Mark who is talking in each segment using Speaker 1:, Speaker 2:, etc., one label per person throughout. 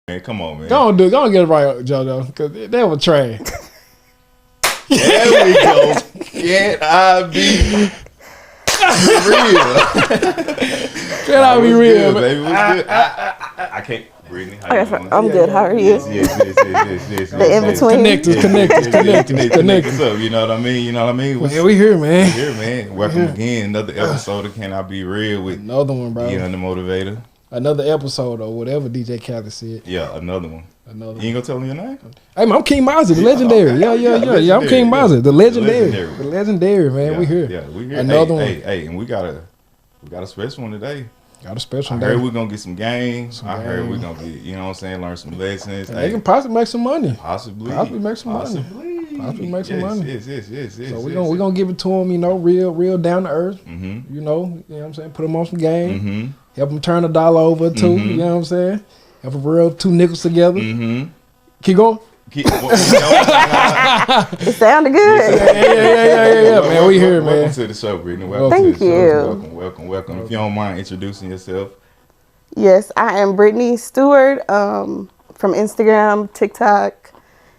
Speaker 1: Man, come on, man.
Speaker 2: Go on get it right, JoJo, because that was trash.
Speaker 1: There we go. Can I be real?
Speaker 2: Can I be real?
Speaker 1: Good, baby. What's good? I can't. Brittany, how you doing?
Speaker 3: I'm good. How are you?
Speaker 1: Yes.
Speaker 3: The in between.
Speaker 1: Connect us up. You know what I mean?
Speaker 2: Yeah, we here, man.
Speaker 1: We here, man. Welcome again. Another episode of Can I Be Real with
Speaker 2: another one, bro.
Speaker 1: Ian the Motivator.
Speaker 2: Another episode or whatever DJ Khaled said.
Speaker 1: Yeah, another one. You ain't gonna tell me your name?
Speaker 2: Hey, man, I'm King Mozzie, the legendary. Yeah, I'm King Mozzie, the legendary, man.
Speaker 1: Yeah,
Speaker 2: we here.
Speaker 1: Yeah, we here.
Speaker 2: Another one.
Speaker 1: Hey, and we got a special one today.
Speaker 2: Got a special
Speaker 1: I
Speaker 2: day.
Speaker 1: heard we're gonna get some games. I heard we're gonna get, you know what I'm saying, learn some lessons.
Speaker 2: They can possibly make some money.
Speaker 1: Possibly
Speaker 2: make some money.
Speaker 1: Yes.
Speaker 2: So we're gonna give it to them, real down to earth.
Speaker 1: Mm-hmm.
Speaker 2: You know what I'm saying? Put them on some game.
Speaker 1: Mm-hmm.
Speaker 2: Help them turn $1 over too.
Speaker 1: Mm-hmm.
Speaker 2: You know what I'm saying? Help them rub 2 nickels together.
Speaker 1: Mm-hmm.
Speaker 2: Keep going.
Speaker 3: It sounded good.
Speaker 2: Yeah, man. We here, man.
Speaker 1: Welcome to the show, Brittany.
Speaker 3: Thank you.
Speaker 1: Welcome. If you don't mind introducing yourself.
Speaker 3: Yes, I am Brittany Stuart from Instagram, TikTok,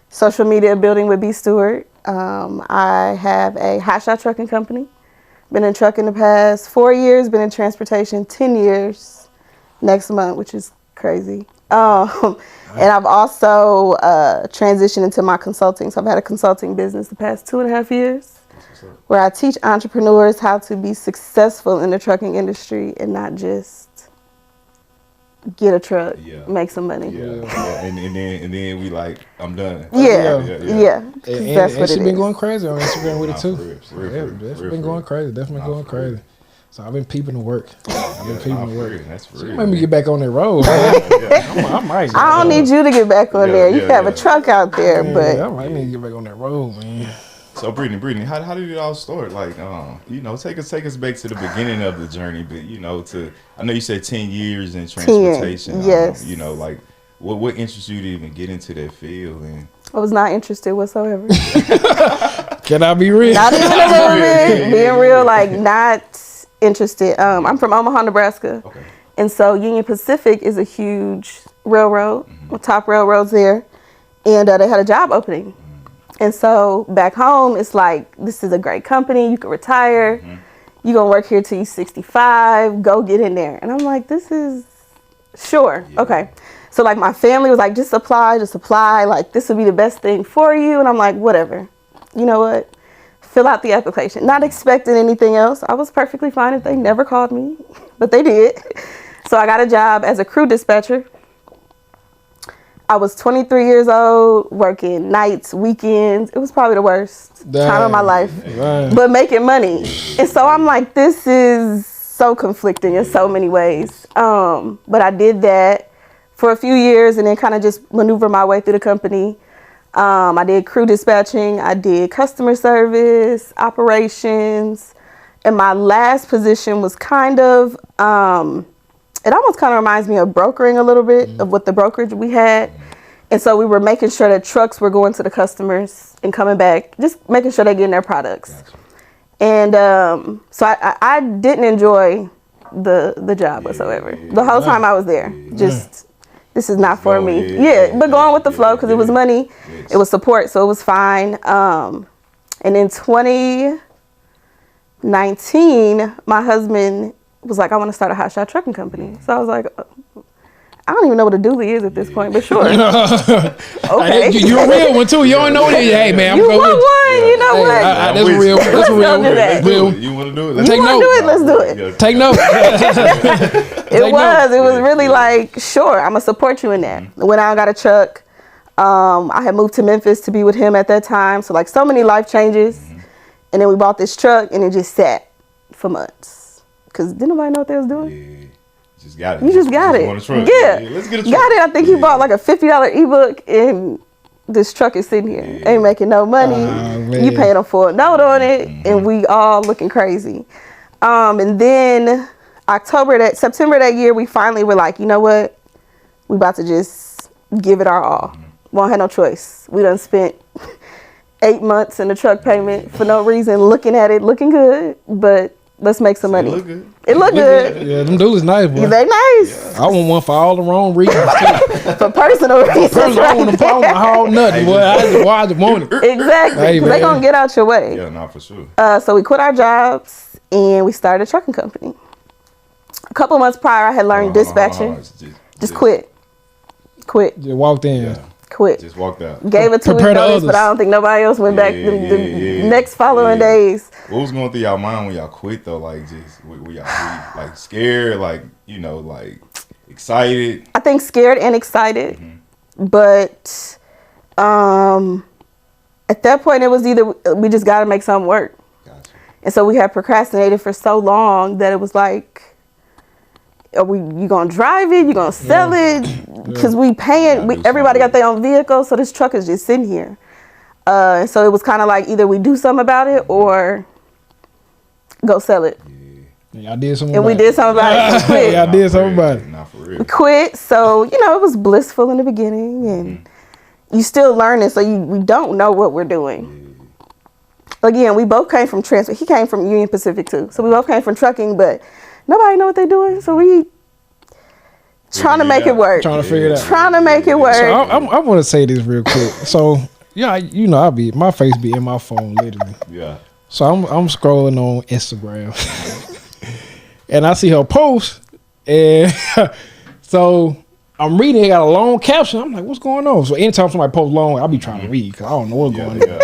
Speaker 3: social media building with B Stuart. I have a hotshot trucking company. Been in trucking the past 4 years, been in transportation 10 years next month, which is crazy. And I've also transitioned into my consulting. So I've had a consulting business the past 2.5 years where I teach entrepreneurs how to be successful in the trucking industry and not just get a truck, make some money.
Speaker 1: Yeah. And then we like, I'm done.
Speaker 3: Yeah.
Speaker 2: And she been going crazy on Instagram with it too. Definitely been going crazy. So I've been peeping the work.
Speaker 1: That's free.
Speaker 2: Let me get back on that road. I might.
Speaker 3: I don't need you to get back on there. You have a truck out there, but
Speaker 2: I might need to get back on that road, man.
Speaker 1: So Brittany, how did it all start? Like, take us back to the beginning of the journey, but I know you said 10 years in transportation.
Speaker 3: Yes.
Speaker 1: What interests you to even get into that field? And
Speaker 3: I was not interested whatsoever.
Speaker 2: Can I be real?
Speaker 3: Not even a little bit. Being real, not interested. I'm from Omaha, Nebraska.
Speaker 1: Okay.
Speaker 3: And so Union Pacific is a huge railroad, top railroads there. And they had a job opening. And so back home, it's like, this is a great company. You can retire. You're going to work here till you're 65. Go get in there. And I'm like, this is sure. Yeah. Okay. So my family was like, just apply. Like, this would be the best thing for you. And I'm like, whatever. You know what? Fill out the application. Not expecting anything else. I was perfectly fine if they never called me, but they did. So I got a job as a crew dispatcher. I was 23 years old, working nights, weekends. It was probably the worst time of my life, but making money. And so I'm like, this is so conflicting in so many ways. But I did that for a few years and then kind of just maneuver my way through the company. I did crew dispatching. I did customer service, operations. And my last position was kind of, it almost kind of reminds me of brokering a little bit of what the brokerage we had. And so we were making sure that trucks were going to the customers and coming back, just making sure they're getting their products. Gotcha. And so I didn't enjoy the job whatsoever. The whole time I was there, just, this is not for me. But going with the flow because it was money, it was support, so it was fine. And in 2019, my husband was like, I want to start a hotshot trucking company. So I was like, I don't even know what a dually is at this point, but sure. Okay.
Speaker 2: You're a real one too. You don't know what it is. Hey man,
Speaker 3: you want one? You know what?
Speaker 2: That's real. That's real.
Speaker 1: You want to do it?
Speaker 3: Take note. Let's do it.
Speaker 2: Take note.
Speaker 3: It was really like, sure, I'm gonna support you in that. Went out and got a truck. I had moved to Memphis to be with him at that time. So so many life changes. And then we bought this truck and it just sat for months. Because didn't nobody know what they was doing?
Speaker 1: Yeah. Just got it.
Speaker 3: You just got it.
Speaker 1: Let's
Speaker 3: get
Speaker 1: get a truck.
Speaker 3: Got it. I think he bought like a $50 ebook and this truck is sitting here. Ain't making no money. You paying a full note on it and we all looking crazy. And then September that year, we finally were like, you know what? We about to just give it our all. Won't have no choice. We done spent 8 months in the truck payment for no reason, looking at it, looking good, but Let's make some money.
Speaker 1: It look good.
Speaker 3: It look good.
Speaker 2: Yeah, them dudes nice, boy.
Speaker 3: They nice.
Speaker 2: I want one for all the wrong reasons.
Speaker 3: For personal reasons.
Speaker 2: I want them all haul nothing. Boy, I just want it.
Speaker 3: Exactly.
Speaker 2: Hey,
Speaker 3: Because they going to get out your way.
Speaker 1: Yeah, not for sure.
Speaker 3: So we quit our jobs and we started a trucking company. A couple months prior, I had learned dispatching. Just quit. Just
Speaker 2: walked in.
Speaker 1: Yeah.
Speaker 3: Quit.
Speaker 1: Just walked out.
Speaker 3: Gave a 2 week notice, but I don't think nobody else went back the next following days.
Speaker 1: What was going through y'all mind when y'all quit though? Like, just were y'all like scared, like, you know, like excited?
Speaker 3: I think scared and excited, but at that point it was either we just got to make something work.
Speaker 1: Gotcha. And
Speaker 3: so we had procrastinated for so long that it was like, you gonna drive it? You gonna sell it? Because we paying. Everybody got their own vehicle, so this truck is just sitting here. And so it was kind of like either we do something about it or go sell it.
Speaker 2: Yeah, I did something.
Speaker 3: And we did something about it. Quit.
Speaker 2: Yeah, I did something about it.
Speaker 1: Not for real.
Speaker 3: We quit. So it was blissful in the beginning, and you still learning. So we don't know what we're doing. Again, we both came from transport. He came from Union Pacific too, so we both came from trucking, but nobody know what they're doing, so we trying to make it work.
Speaker 2: Trying to figure it out.
Speaker 3: Trying to make it work.
Speaker 2: So I want to say this real quick. So yeah, my face be in my phone literally.
Speaker 1: Yeah.
Speaker 2: So I'm scrolling on Instagram, and I see her post, and so I'm reading. It got a long caption. I'm like, what's going on? So anytime somebody posts long, I'll be trying to read because I don't know what's going on.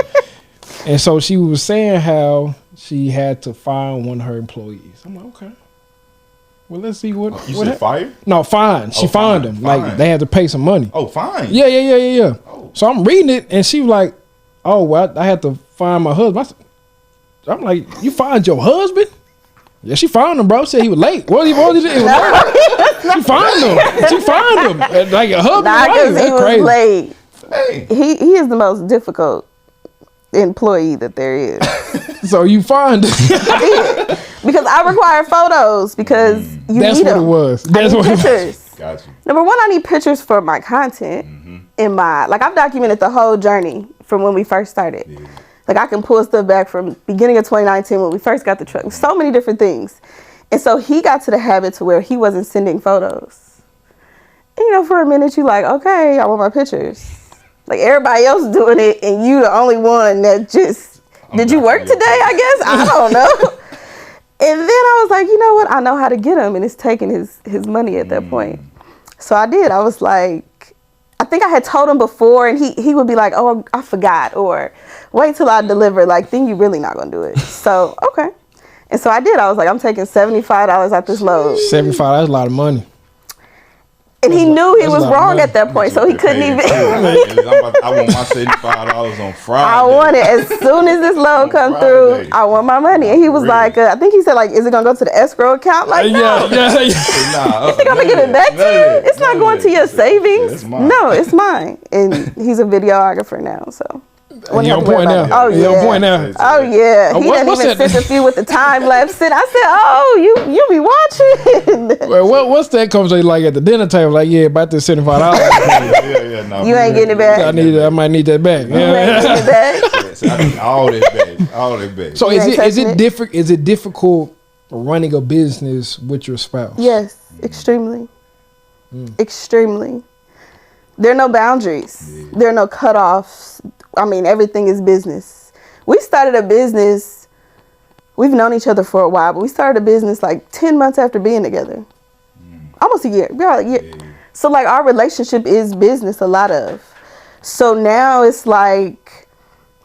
Speaker 2: And so she was saying how she had to fire one of her employees. I'm like, okay. Well, let's see what.
Speaker 1: You said fire?
Speaker 2: No, fine. She fined them.
Speaker 1: Fine.
Speaker 2: Like they had to pay some money.
Speaker 1: Oh, fine.
Speaker 2: Yeah.
Speaker 1: Oh.
Speaker 2: So I'm reading it, and she was like, "Oh, well, I had to find my husband." I'm like, "You fined your husband?" Yeah, she fined him, bro. Said he was late. What was it? She fined him. She fined him. Like a husband.
Speaker 3: Because he was
Speaker 2: crazy.
Speaker 3: late.
Speaker 1: Hey.
Speaker 3: He is the most difficult employee that there is.
Speaker 2: So you fined him.
Speaker 3: Because I require photos because you
Speaker 2: That's
Speaker 3: need
Speaker 2: what
Speaker 3: them.
Speaker 2: it was.
Speaker 3: I need pictures.
Speaker 1: Gotcha.
Speaker 3: Number one, I need pictures for my content. I've documented the whole journey from when we first started.
Speaker 1: Yeah.
Speaker 3: Like I can pull stuff back from beginning of 2019 when we first got the truck. So many different things. And so he got to the habit to where he wasn't sending photos. And, for a minute you like, okay, I want my pictures. Like everybody else doing it and you the only one that just, did you work today, I guess? I don't know. And then I was like, you know what? I know how to get him, and it's taking his money at that point. So I did. I was like, I think I had told him before, and he would be like, oh, I forgot, or wait till I deliver. Like, then you really not going to do it. So, okay. And so I did. I was like, I'm taking $75 out this load.
Speaker 2: $75, that's a lot of money.
Speaker 3: And he knew he was wrong at that point, so he couldn't even.
Speaker 1: I want my $75 on Friday.
Speaker 3: I want it as soon as this load come through. I want my money, and he was like, I think he said like, is it gonna go to the escrow account? Like, no.
Speaker 2: Yeah.
Speaker 3: You think I'm gonna give it back to you? It's not going to your savings. No, it's mine. And he's a videographer now, so.
Speaker 2: You on point now.
Speaker 3: Oh yeah.
Speaker 2: You on point now.
Speaker 3: Oh yeah. He didn't even send a few with the time lapse. I said, oh, you be watching.
Speaker 2: Well, what's that conversation like at the dinner table? Like, yeah, about this $75.
Speaker 1: No,
Speaker 3: you ain't getting it back.
Speaker 2: I might need that back.
Speaker 3: You ain't getting it back.
Speaker 1: So I need all that back.
Speaker 2: So is it difficult running a business with your spouse?
Speaker 3: Yes, extremely. Extremely. There are no boundaries. Yeah. There are no cutoffs. I mean, everything is business. We started a business. We've known each other for a while, but we started a business like 10 months after being together. Almost a year. Yeah. So like our relationship is business, a lot of. So now it's like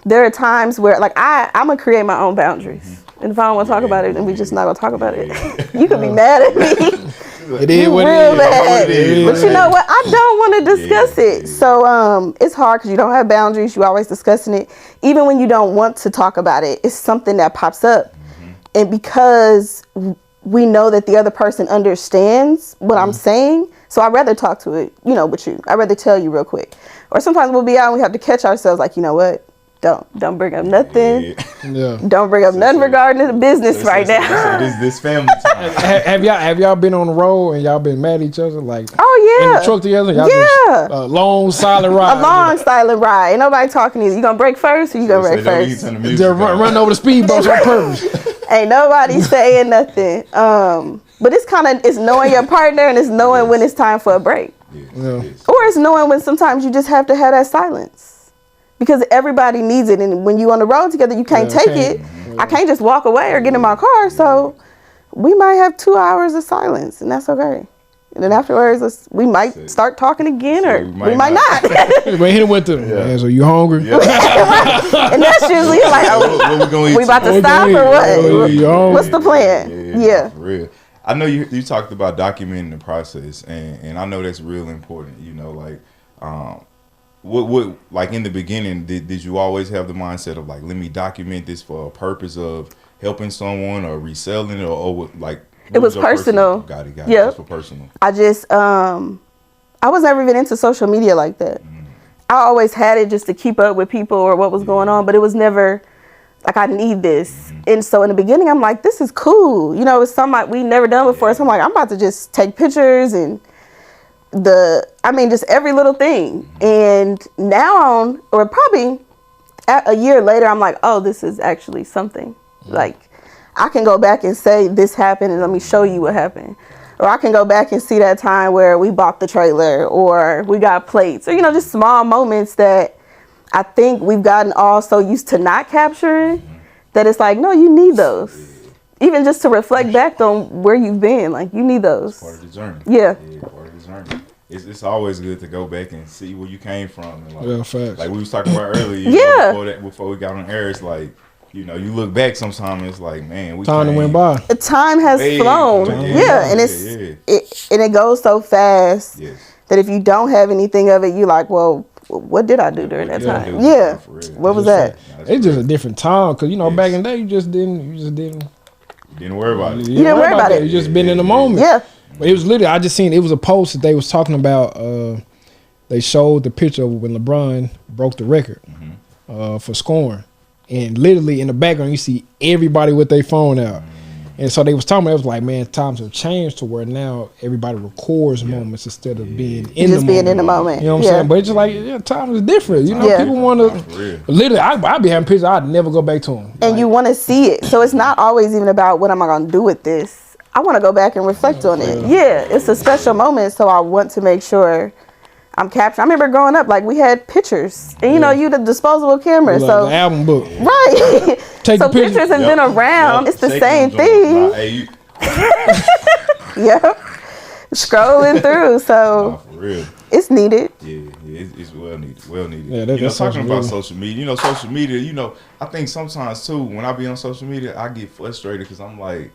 Speaker 3: there are times where like I'm going to create my own boundaries. And if I don't want to talk about it, then we just not going to talk about it. You could be mad at me.
Speaker 2: It is what it is.
Speaker 3: But you know what? I don't want to discuss it. So it's hard because you don't have boundaries. You always discussing it. Even when you don't want to talk about it, it's something that pops up. And because we know that the other person understands what I'm saying, so I'd rather talk to it, with you. I'd rather tell you real quick. Or sometimes we'll be out and we have to catch ourselves like, you know what? Don't bring up nothing. Yeah. Don't bring up nothing regarding the business right now.
Speaker 1: This family time.
Speaker 2: Have y'all been on the road and y'all been mad at each other? Like,
Speaker 3: oh yeah,
Speaker 2: in the truck together? Y'all just a long silent ride.
Speaker 3: A long silent ride. Ain't nobody talking to you. You gonna break first or you gonna break first?
Speaker 2: Just run over the speed bumps on purpose.
Speaker 3: Ain't nobody saying nothing. But it's knowing your partner and it's knowing when it's time for a break.
Speaker 2: Yeah.
Speaker 3: Or it's knowing when sometimes you just have to have that silence. Because everybody needs it. And when you on the road together, you can't take it. I can't just walk away or get in my car. So we might have 2 hours of silence, and that's okay. And then afterwards, we might start talking again, or we might not.
Speaker 2: We hit it with them. Yeah. So you hungry?
Speaker 3: Yeah. And that's usually like, we about to stop or what? What's the plan? Yeah.
Speaker 1: For real. I know you talked about documenting the process, and I know that's real important. You know, like, what like in the beginning, did you always have the mindset of like, let me document this for a purpose of helping someone or reselling it, or like?
Speaker 3: It was personal.
Speaker 1: Got it.
Speaker 3: Yeah.
Speaker 1: Just for personal.
Speaker 3: I just, I was never even into social media like that. I always had it just to keep up with people or what was going on, but it was never like, I need this. And so in the beginning, I'm like, this is cool. You know, it's something we never done before. So I'm like, I'm about to just take pictures and just every little thing. And now, or probably a year later, I'm like, oh, this is actually something. Like, I can go back and say this happened and let me show you what happened. Or I can go back and see that time where we bought the trailer or we got plates, or, just small moments that I think we've gotten all so used to not capturing that it's like, no, you need those. Even just to reflect back on where you've been, like, you need those.
Speaker 1: It's part of the journey.
Speaker 3: Yeah.
Speaker 1: Part of the journey. It's always good to go back and see where you came from. And
Speaker 2: Facts.
Speaker 1: Like we was talking about earlier, before we got on air, it's like, you look back sometimes, it's like, man,
Speaker 2: time went by.
Speaker 3: The time has flown. And it goes so fast that if you don't have anything of it, you like, well, what did I do during that time? What was that?
Speaker 2: It's just a different time, because back in the day, you didn't
Speaker 1: worry about it.
Speaker 3: You didn't worry about it.
Speaker 2: You just been in the moment.
Speaker 3: Yeah.
Speaker 2: But it was literally, I just seen, it was a post that they was talking about. They showed the picture of when LeBron broke the record for scoring. And literally in the background, you see everybody with their phone out. And so they was talking about, it was like, man, times have changed to where now everybody records moments instead of being in
Speaker 3: the moment.
Speaker 2: You know what I'm saying? But it's just like, time is different. People want to, literally, I'd be having pictures, I'd never go back to them.
Speaker 3: And you want to see it. So it's not always even about what am I going to do with this. I want to go back and reflect on it. Yeah, it's a special moment, so I want to make sure I'm capturing. I remember growing up, like, we had pictures, and you the disposable camera, so
Speaker 2: the album book,
Speaker 3: right? So pictures have been around. It's the same thing. Scrolling through, so
Speaker 1: for real.
Speaker 3: It's needed.
Speaker 1: Yeah, it's well needed.
Speaker 2: Yeah,
Speaker 1: talking about social media. Social media. I think sometimes too, when I be on social media, I get frustrated because I'm like,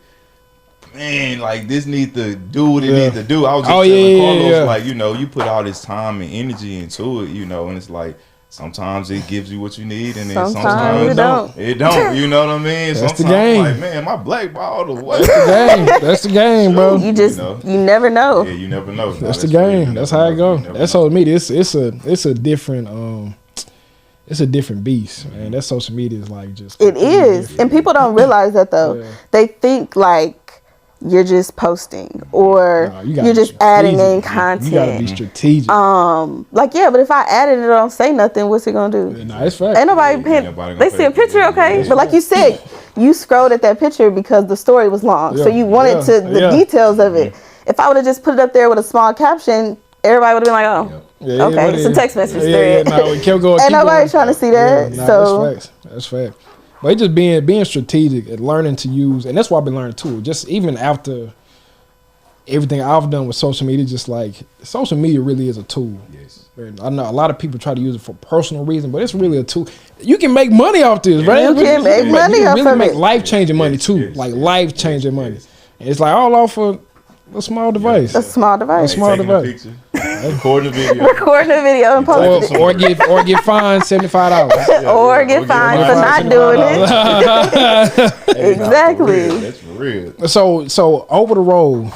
Speaker 1: man, like, this need to do what it need to do. I was just telling Carlos, like, you put all this time and energy into it, and it's like, sometimes it gives you what you need, and then sometimes it don't. It don't, you know what I mean?
Speaker 2: That's
Speaker 1: sometimes
Speaker 2: the game.
Speaker 1: Like, man, my blackballed away.
Speaker 2: That's the game, bro.
Speaker 3: You just, you never know.
Speaker 1: Yeah, you never know.
Speaker 2: That's the game. That's how it goes. That's social media. It's a different it's a different beast, man. That social media is like just.
Speaker 3: It is, different. And people don't realize that though. Yeah. They think like you're just posting or you're just adding in content.
Speaker 2: You gotta be strategic.
Speaker 3: But if I added it, don't say nothing, what's it gonna do?
Speaker 2: It's fact.
Speaker 3: Ain't nobody paying. They see a picture, okay, but like you said, you scrolled at that picture because the story was long, so you wanted the details of it. If I would have just put it up there with a small caption, everybody would have been like, oh, okay, it's a text message thread.
Speaker 2: We kept going.
Speaker 3: Ain't nobody trying to see that.
Speaker 2: That's fact. But it's just being strategic and learning to use, and that's what I've been learning too. Just even after everything I've done with social media, just like social media really is a tool.
Speaker 1: Yes.
Speaker 2: And I know a lot of people try to use it for personal reasons, but it's really a tool. You can make money off this, right?
Speaker 3: You can make money off of it.
Speaker 2: You can really make life-changing money too, like life-changing money. And it's like all off of a small device.
Speaker 3: A small device.
Speaker 1: Recording a
Speaker 3: video and posting
Speaker 2: it. Or get fined $75.
Speaker 3: Or get fined for not doing it. Exactly.
Speaker 1: That's for real.
Speaker 2: So over the road,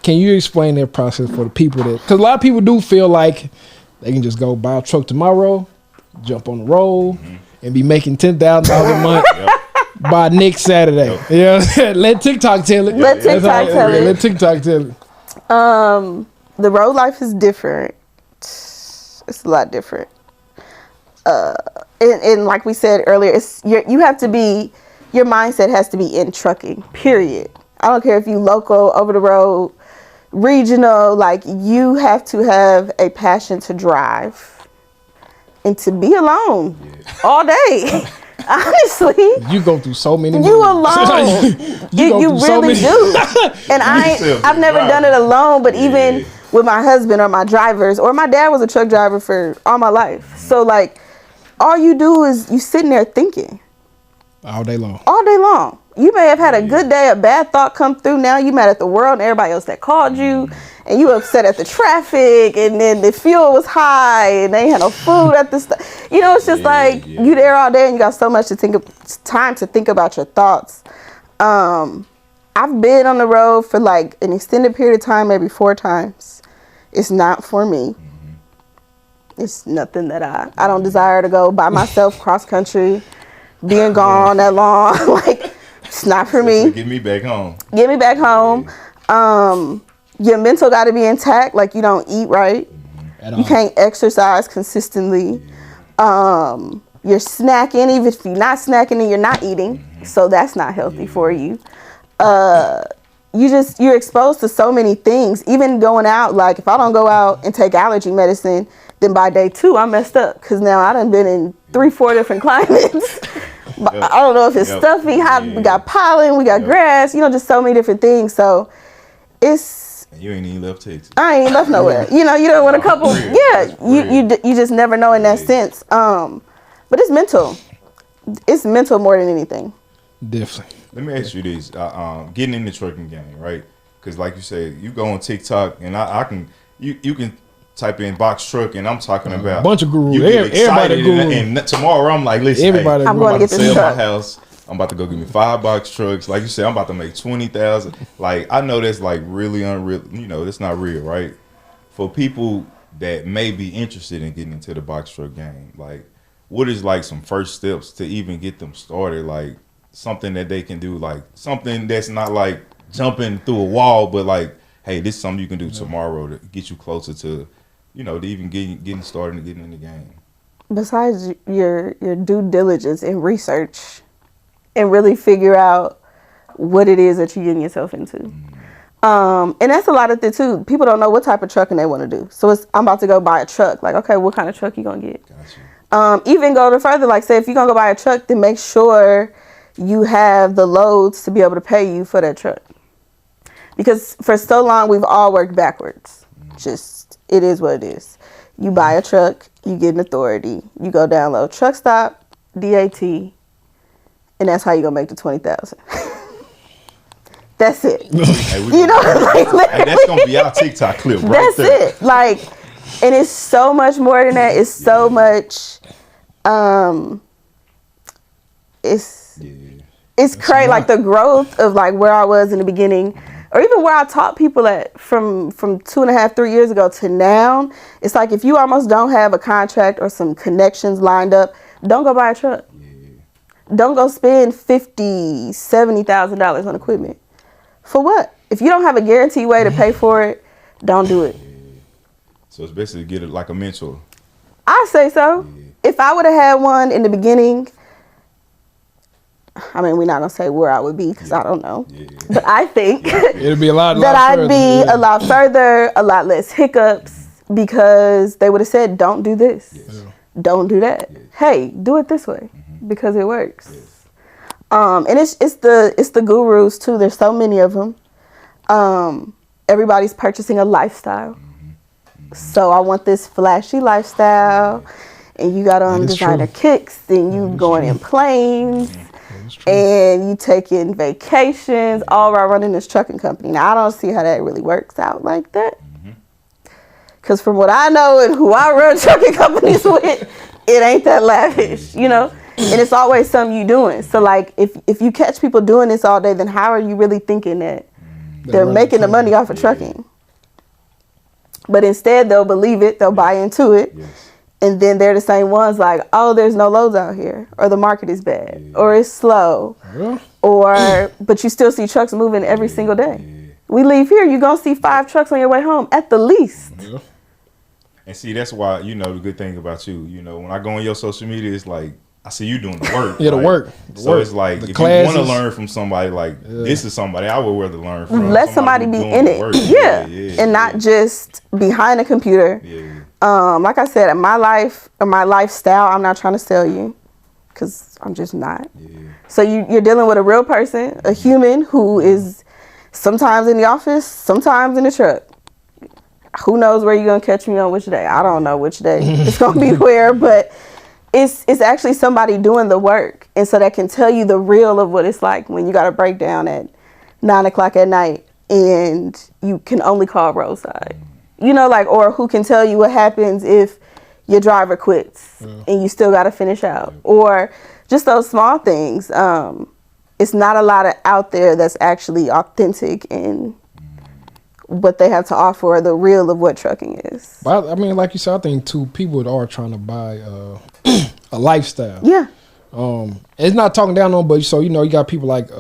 Speaker 2: can you explain that process for the people because a lot of people do feel like they can just go buy a truck tomorrow, jump on the road, and be making $10,000 a month. By next Saturday. Let TikTok tell it.
Speaker 3: Let TikTok tell it.
Speaker 2: Let TikTok tell it.
Speaker 3: The road life is different. It's a lot different. And like we said earlier, you have to be your mindset has to be in trucking, period. I don't care if you local, over the road, regional, like you have to have a passion to drive and to be alone all day. Honestly,
Speaker 2: you go through so many.
Speaker 3: You alone. you really do. And I've never done it alone, but even with my husband or my drivers, or my dad was a truck driver for all my life. So like, all you do is you sitting there thinking.
Speaker 2: All day long.
Speaker 3: All day long. You may have had a good day, a bad thought come through. Now you mad at the world and everybody else that called you, and you upset at the traffic, and then the fuel was high, and they had no food at the you know, it's just you there all day, and you got so much time to think about your thoughts. I've been on the road for like an extended period of time, maybe 4 times. It's not for me. It's nothing that I don't desire to go by myself cross country, being gone that long. Like, it's not for me.
Speaker 1: Get me back home.
Speaker 3: Get me back home. Your mental got to be intact. Like, you don't eat right. You can't exercise consistently. You're snacking. Even if you're not snacking, and you're not eating. So that's not healthy for you. You're exposed to so many things. Even going out, like if I don't go out and take allergy medicine, then by day 2, I'm messed up. Because now I done been in 3-4 different climates. I don't know if it's stuffy, hot. We got pollen, we got grass, you know, just so many different things. So it's.
Speaker 1: And you ain't even left Texas.
Speaker 3: I ain't left nowhere. You know, you don't want a couple. You just never know in that sense. But it's mental. It's mental more than anything.
Speaker 2: Definitely.
Speaker 1: Let me ask you this: getting in the trucking game, right? Because like you said, you go on TikTok, and I can you can type in box truck, and I'm talking about
Speaker 2: a bunch of gurus.
Speaker 1: Everybody guru. And tomorrow I'm like, listen,
Speaker 2: everybody
Speaker 3: I'm going to get this truck.
Speaker 1: My house. I'm about to go get me 5 box trucks. Like you said, I'm about to make 20,000. Like, I know that's like really unreal. You know, that's not real, right? For people that may be interested in getting into the box truck game, like, what is like some first steps to even get them started? Like something that they can do, like something that's not like jumping through a wall, but like, hey, this is something you can do tomorrow to get you closer to, you know, to even getting started and getting in the game.
Speaker 3: Besides your due diligence and research, and really figure out what it is that you're getting yourself into. And that's a lot of it too. People don't know what type of trucking they want to do. So I'm about to go buy a truck. Like, okay, what kind of truck you gonna get? Gotcha. Even go to further, like say if you're gonna go buy a truck, then make sure you have the loads to be able to pay you for that truck. Because for so long we've all worked backwards. Just, it is what it is. You buy a truck, you get an authority, you go download truck stop, DAT, and that's how you gonna make the 20,000. That's it.
Speaker 1: Hey,
Speaker 3: you know, like,
Speaker 1: hey, that's gonna be our TikTok clip right
Speaker 3: that's
Speaker 1: there.
Speaker 3: That's it. Like, and it's so much more than that. It's so much. It's crazy. Like the growth of like where I was in the beginning, or even where I taught people at from 2.5, 3 years ago to now. It's like if you almost don't have a contract or some connections lined up, don't go buy a truck. Don't go spend $50,000, $70,000 on equipment. For what? If you don't have a guaranteed way to pay for it, don't do it.
Speaker 1: So it's basically get it like a mentor.
Speaker 3: I say so. If I would have had one in the beginning, I mean, we're not gonna say where I would be because I don't know. But I think
Speaker 2: it'd be a lot
Speaker 3: that I'd
Speaker 2: further.
Speaker 3: Be a lot further, a lot less hiccups because they would have said, "Don't do this, don't do that. Hey, do it this way." Because it works. And it's the gurus too. There's so many of them. Everybody's purchasing a lifestyle. So I want this flashy lifestyle, and you got on designer kicks, and you going in planes, and you taking vacations, all while running this trucking company. Now I don't see how that really works out like that. Because from what I know and who I run trucking companies with, it ain't that lavish, you know? And it's always something you doing. So like if you catch people doing this all day, then how are you really thinking that they're making the money off of trucking? But instead they'll believe it, they'll buy into it. And then they're the same ones like, oh, there's no loads out here, or the market is bad, or it's slow, or but you still see trucks moving every single day. We leave here, you're gonna see 5 trucks on your way home at the least.
Speaker 1: And see, that's why, you know, the good thing about you, you know, when I go on your social media, it's like I see you doing the work.
Speaker 2: Yeah, the work.
Speaker 1: So it's like, if
Speaker 2: classes.
Speaker 1: you want to learn from somebody, like, this is somebody I would rather learn from.
Speaker 3: Let somebody be in it. And not just behind a computer. Like I said, in my life, or my lifestyle, I'm not trying to sell you, because I'm just not. So you're dealing with a real person, a human who is sometimes in the office, sometimes in the truck. Who knows where you're going to catch me on which day? I don't know which day it's going to be where, but it's actually somebody doing the work. And so that can tell you the real of what it's like when you got a breakdown at 9 o'clock at night and you can only call roadside. You know, like, or who can tell you what happens if your driver quits and you still got to finish out. Or just those small things. It's not a lot out there that's actually authentic in what they have to offer, or the real of what trucking is.
Speaker 2: But I mean, like you said, I think too, people are trying to buy a lifestyle.
Speaker 3: Yeah.
Speaker 2: It's not talking down on, but so you know, you got people like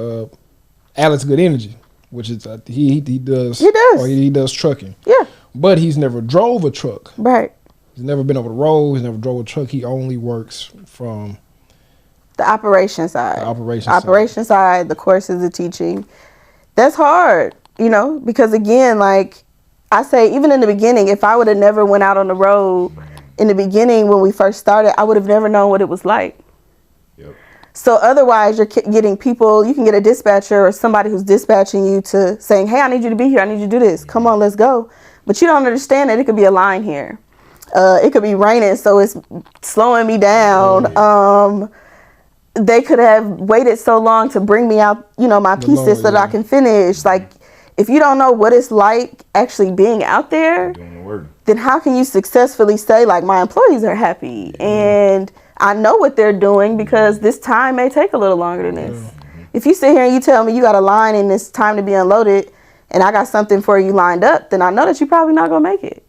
Speaker 2: Alex Good Energy, which is he does trucking.
Speaker 3: Yeah.
Speaker 2: But he's never drove a truck.
Speaker 3: Right.
Speaker 2: He's never been over the road. He's never drove a truck. He only works from
Speaker 3: the operation side.
Speaker 2: Operation
Speaker 3: side, the courses, the teaching. That's hard. You know, because again, like I say, even in the beginning, if I would have never went out on the road in the beginning when we first started, I would have never known what it was like. So otherwise, you're getting people, you can get a dispatcher or somebody who's dispatching you to saying, hey, I need you to be here. I need you to do this. Come on, let's go. But you don't understand that it could be a line here. It could be raining, so it's slowing me down. They could have waited so long to bring me out, you know, my pieces so that I can finish. Like, if you don't know what it's like actually being out there, then how can you successfully say, like, my employees are happy and I know what they're doing, because this time may take a little longer than this. If you sit here and you tell me you got a line and it's time to be unloaded and I got something for you lined up, then I know that you're probably not going to make it.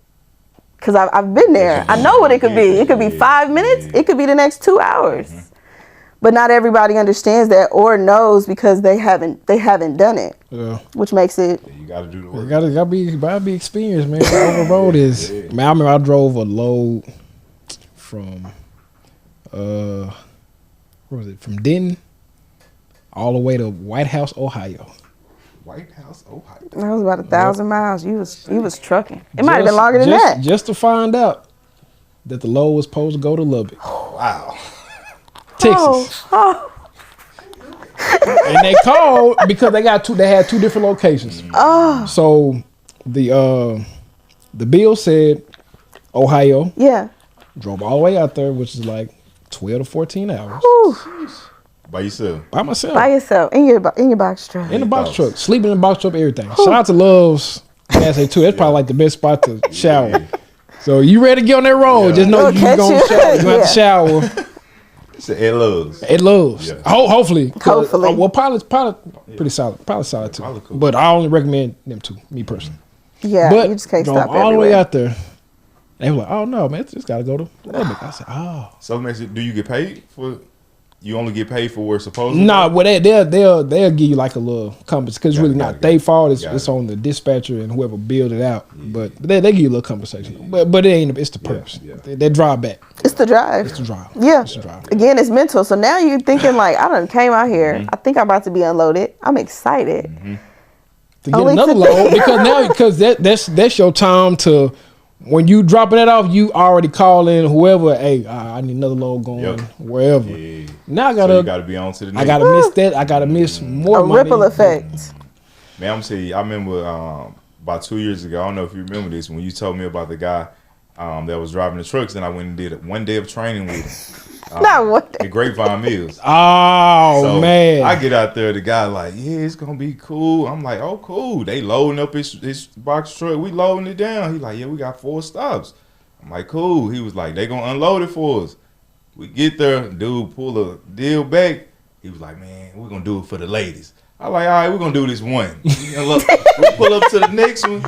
Speaker 3: Because I've been there. I know what it could be. It could be 5 minutes. It could be the next 2 hours. But not everybody understands that or knows, because they haven't done it. Yeah. Which makes it.
Speaker 1: You got to do the work.
Speaker 2: You gotta be experienced, man. Over the road is. Man, I remember I drove a load from where was it? From Denton all the way to White House, Ohio.
Speaker 1: White House, Ohio.
Speaker 3: That was about 1,000 miles. You was trucking. It might have been longer than that.
Speaker 2: Just to find out that the load was supposed to go to Lubbock.
Speaker 1: Wow.
Speaker 2: Texas. And they called because they had two different locations. So the bill said Ohio.
Speaker 3: Yeah.
Speaker 2: Drove all the way out there, which is like 12 to 14 hours.
Speaker 1: By yourself?
Speaker 2: By myself.
Speaker 3: By yourself. In your box truck.
Speaker 2: In the box truck. Sleeping in the box truck, everything. Shout out to Love's Gas too. That's probably like the best spot to shower. So you ready to get on that road, just know you're going to shower. You have to shower.
Speaker 1: It's at Love's.
Speaker 2: At Love's. Yeah. Hopefully.
Speaker 3: Hopefully.
Speaker 2: Well, Pilot's pretty solid. Pilot's solid too. Pilot cool. But I only recommend them two, me personally.
Speaker 3: Yeah, but you just can't stop
Speaker 2: all the way out there. They were like, oh no, man, it's got to go to Lubbock. I said, oh.
Speaker 1: So do you get paid for? You only get paid for where it's supposed to?
Speaker 2: Nah, well they'll give you like a little compensation, because it's really not their fault. It's on the dispatcher and whoever build it out. Yeah. But they give you a little compensation. But it ain't. It's the purpose. Yeah. They drive back.
Speaker 3: It's the drive.
Speaker 2: It's the drive.
Speaker 3: Yeah.
Speaker 2: It's the drive.
Speaker 3: Again, it's mental. So now you're thinking like, I done came out here. I think I'm about to be unloaded. I'm excited
Speaker 2: to get another load, because that's your time to. When you dropping that off, you already calling whoever. Hey, I need another load going wherever. Yeah. Now you
Speaker 1: gotta be on to the next.
Speaker 2: I gotta miss that. I gotta miss more.
Speaker 3: A ripple effect.
Speaker 1: Man, I'm saying, I remember about 2 years ago. I don't know if you remember this, when you told me about the guy that was driving the trucks, and I went and did 1 day of training with him.
Speaker 3: Not one day.
Speaker 1: At Grapevine Mills.
Speaker 2: Oh man!
Speaker 1: I get out there, the guy like, yeah, it's gonna be cool. I'm like, oh cool. They loading up his box truck. We loading it down. He like, yeah, we got 4 stops. I'm like, cool. He was like, they gonna unload it for us. We get there, dude pull a deal back. He was like, man, we're gonna do it for the ladies. I like, all right, we're gonna do this one. We pull up to the next one.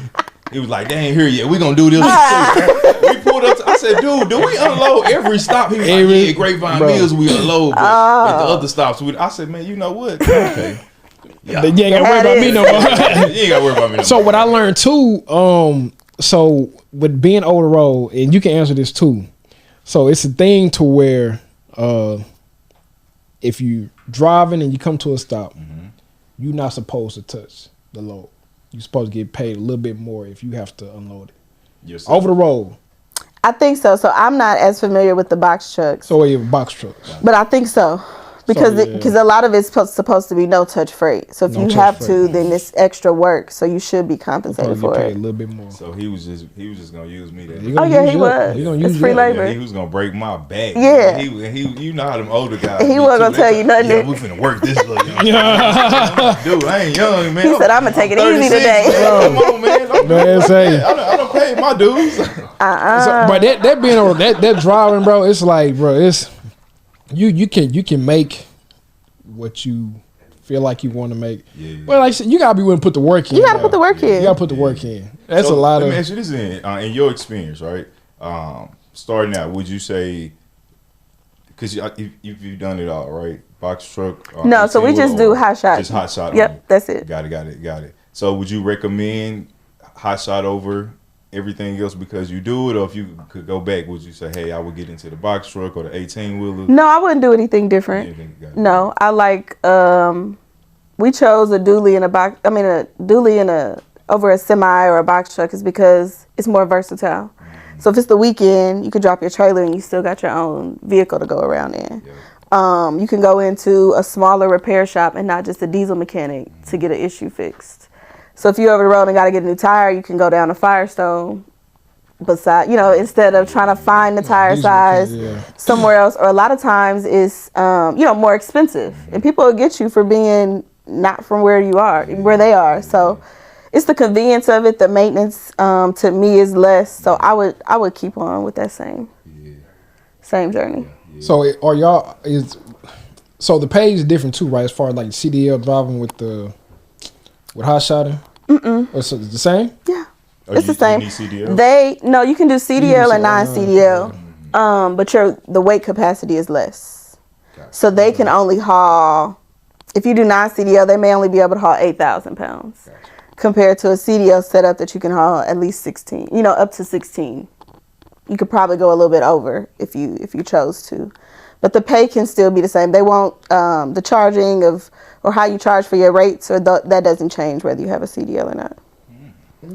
Speaker 1: He was like, they ain't here yet. We gonna do this one too. We pulled up. I said, dude, do we unload every stop? He was like, yeah, Grapevine Mills we unload, but at the other stops, I said, man, you know what? Okay.
Speaker 2: Yeah. You ain't gotta worry about me no more.
Speaker 1: You ain't gotta worry about me no more.
Speaker 2: So what I learned too, so with being over the road, and you can answer this too. So it's a thing to where if you driving and you come to a stop, you're not supposed to touch the load. You're supposed to get paid a little bit more if you have to unload it.
Speaker 1: Yourself.
Speaker 2: Over the road.
Speaker 3: I think so. So I'm not as familiar with the box trucks.
Speaker 2: So you have box trucks.
Speaker 3: But I think so. Because a lot of it's supposed to be no touch freight. So if you have to, then it's extra work. So you should be compensated for it.
Speaker 2: A little bit more.
Speaker 1: So he was just gonna use me. That
Speaker 3: He was. It's free labor.
Speaker 1: Yeah, he was gonna break my back.
Speaker 3: Yeah.
Speaker 1: He you know how them older guys.
Speaker 3: He wasn't gonna tell you nothing.
Speaker 1: Yeah, we finna work this little young. Dude, I ain't young, man.
Speaker 3: He said, "I'm gonna take it easy today."
Speaker 1: Come on, man. I don't pay my dues.
Speaker 2: So, but that being on that driving, bro, it's like, bro, it's you can make what you feel like you want to make. Yeah. Well, like I said, you gotta be willing to put the work in.
Speaker 3: You gotta put the work in.
Speaker 2: You gotta put the work in. That's a lot of.
Speaker 1: Let me ask you this: in your experience, right? Starting out, would you say? Because if you've done it all, right? Box truck.
Speaker 3: No, so we just do hot shot.
Speaker 1: Just hot shot.
Speaker 3: Yep, that's it.
Speaker 1: Got it. So would you recommend hot shot over everything else because you do it, or if you could go back, would you say, hey, I would get into the box truck or the 18-wheeler?
Speaker 3: No, I wouldn't do anything different. No, I like, we chose a dually over a semi or a box truck is because it's more versatile. So if it's the weekend, you can drop your trailer and you still got your own vehicle to go around in. Yeah. You can go into a smaller repair shop and not just a diesel mechanic to get an issue fixed. So if you're over the road and got to get a new tire, you can go down to Firestone beside, instead of trying to find the tire size somewhere else. Or a lot of times it's, more expensive. And people will get you for being not from where they are. So it's the convenience of it. The maintenance to me is less. So I would keep on with that same journey.
Speaker 2: So are y'all, so the pay is different too, right? As far as like CDL driving with hot shotting? Or so it's the same?
Speaker 3: Yeah. It's the same.
Speaker 1: You need CDL?
Speaker 3: You can do CDL and non-CDL, but the weight capacity is less. Gotcha. So they can only haul, if you do non-CDL, they may only be able to haul 8,000 pounds. Gotcha. Compared to a CDL setup that you can haul at least 16, up to 16. You could probably go a little bit over if you chose to. But the pay can still be the same. They won't, the charging or how you charge for your rates, or that doesn't change whether you have a CDL or not.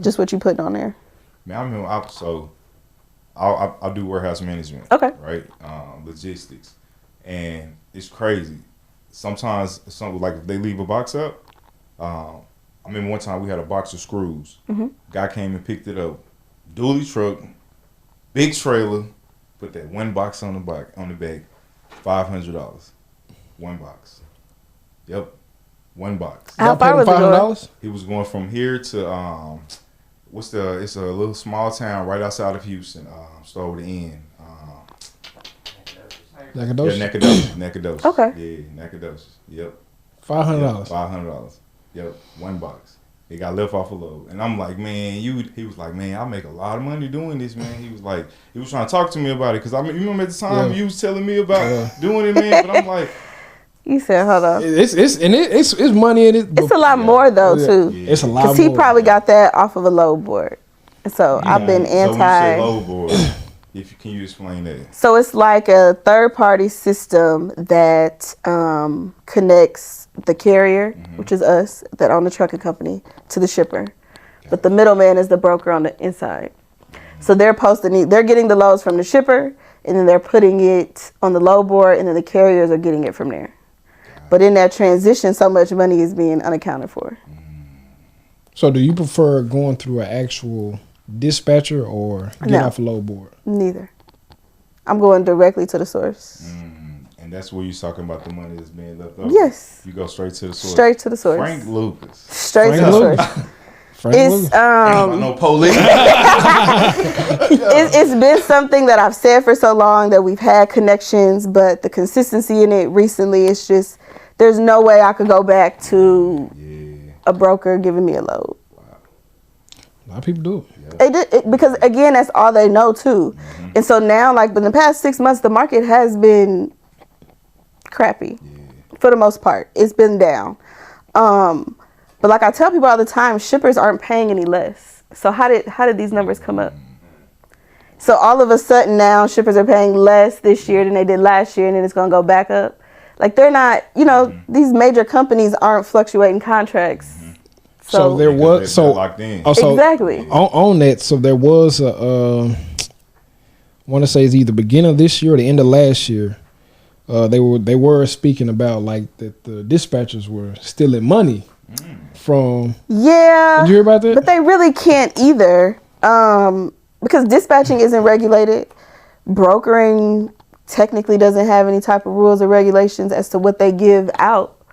Speaker 3: Just what you put on there.
Speaker 1: Man, I remember, I do warehouse management.
Speaker 3: Okay.
Speaker 1: Right? Logistics. And it's crazy. Sometimes, like if they leave a box up, I remember one time we had a box of screws. Guy came and picked it up. Dually truck, big trailer, put that one box on the back, $500. One box. Yep, one box.
Speaker 3: How far was it going?
Speaker 1: He was going from here to it's a little small town right outside of Houston. Start with the N.
Speaker 2: Nacogdoches?
Speaker 1: Yeah, Nacogdoches.
Speaker 3: Okay.
Speaker 1: Yeah, Nacogdoches. Yep.
Speaker 2: $500.
Speaker 1: $500. Yep, one box. It got left off a load. And I'm like, man, he was like, man, I make a lot of money doing this, man. He was trying to talk to me about it. Because you remember at the time you was telling me about doing it, man. But I'm like,
Speaker 3: you said, hold on.
Speaker 2: It's money in it.
Speaker 3: It's a lot more though too.
Speaker 2: Yeah. It's a lot more.
Speaker 3: Because he probably got that off of a load board. So I've been anti.
Speaker 1: So when you say load board, can you explain that? So
Speaker 3: it's like a third-party system that connects the carrier, which is us that own the trucking company, to the shipper. But the middleman is the broker on the inside. So they're getting the loads from the shipper, and then they're putting it on the load board, and then the carriers are getting it from there. But in that transition, so much money is being unaccounted for.
Speaker 2: So do you prefer going through an actual dispatcher or get off a load board?
Speaker 3: Neither. I'm going directly to the source.
Speaker 1: And that's where you're talking about the money that's being left over?
Speaker 3: Yes.
Speaker 1: You go straight to the source?
Speaker 3: Straight to the source.
Speaker 1: Frank Lucas.
Speaker 3: Straight to the source. It's
Speaker 1: no police.
Speaker 3: It's been something that I've said for so long that we've had connections, but the consistency in it recently, it's just, there's no way I could go back to a broker giving me a load.
Speaker 2: A lot of people do it.
Speaker 3: They did because again, that's all they know too. And so now, like in the past 6 months, the market has been crappy for the most part. It's been down. But like I tell people all the time, shippers aren't paying any less. So how did these numbers come up? So all of a sudden now shippers are paying less this year than they did last year, and then it's going to go back up. Like they're not, you know, these major companies aren't fluctuating contracts.
Speaker 2: So there was
Speaker 1: locked in.
Speaker 3: Exactly
Speaker 2: on that. So there was a I want to say it's either beginning of this year or the end of last year. They were speaking about like that the dispatchers were stealing money from.
Speaker 3: Yeah.
Speaker 2: Did you hear about that?
Speaker 3: But they really can't either, because dispatching isn't regulated. Brokering technically doesn't have any type of rules or regulations as to what they give out.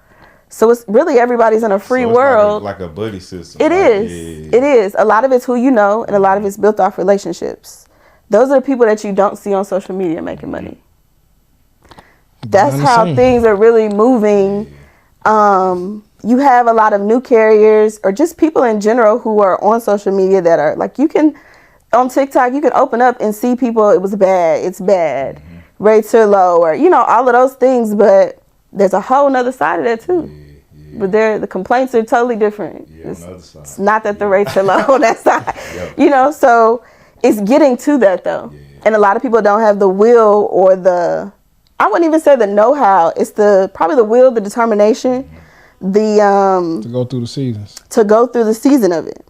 Speaker 3: So it's really everybody's in a free world.
Speaker 1: Like a buddy system.
Speaker 3: It is. Yeah. It is. A lot of it's who you know, and a lot of it's built off relationships. Those are the people that you don't see on social media making money. That's how things are really moving. You have a lot of new carriers or just people in general who are on social media that are like, you can, on TikTok, you can open up and see people, it was bad, it's bad, rates are low, or, you know, all of those things, but there's a whole nother side of that too. But the complaints are totally different. It's not that the rates are low on that side, you know, so it's getting to that though. And a lot of people don't have the will or I wouldn't even say the know-how. It's probably the will, the determination, to
Speaker 2: go through the seasons.
Speaker 3: To go through the season of it.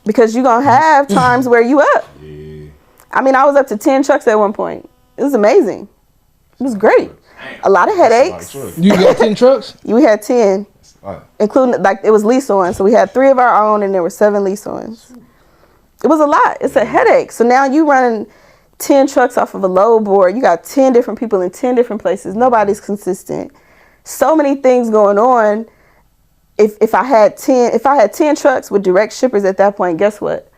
Speaker 3: Because you're going to have times where you up. I mean, I was up to 10 trucks at one point. It was amazing. It was great. A lot of headaches.
Speaker 2: You got 10 trucks?
Speaker 3: We had 10. Including, like, it was lease-ons. So we had 3 of our own and there were 7 lease-ons. It was a lot. It's a headache. So now you running 10 trucks off of a load board. You got 10 different people in 10 different places. Nobody's consistent. So many things going on. If I had 10 trucks with direct shippers at that point, guess what?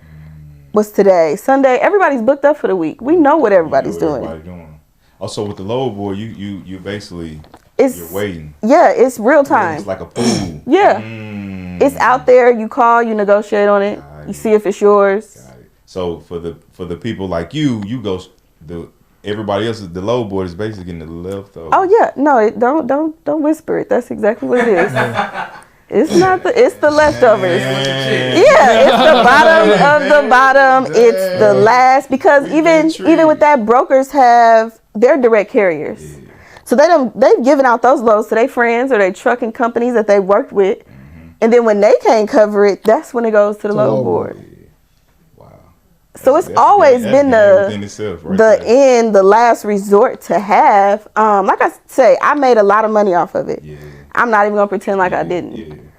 Speaker 3: What's today? Sunday. Everybody's booked up for the week. We know what everybody's doing.
Speaker 1: Also with the load board, you basically you're waiting.
Speaker 3: Yeah, it's real time.
Speaker 1: It's like a pool.
Speaker 3: Yeah. It's out there. You call, you negotiate on it. You see if it's yours.
Speaker 1: So for the people like you go everybody else, the load board is basically getting the leftovers.
Speaker 3: Oh yeah, no, don't whisper it. That's exactly what it is. It's not it's the leftovers. Yeah, it's the bottom of the bottom. It's the last, because even with that, brokers have their direct carriers. So they've given out those loads to their friends or their trucking companies that they worked with, and then when they can't cover it, that's when it goes to the load board. So it's always been the last resort to have. Like I say, I made a lot of money off of it. I'm not even gonna pretend like I didn't.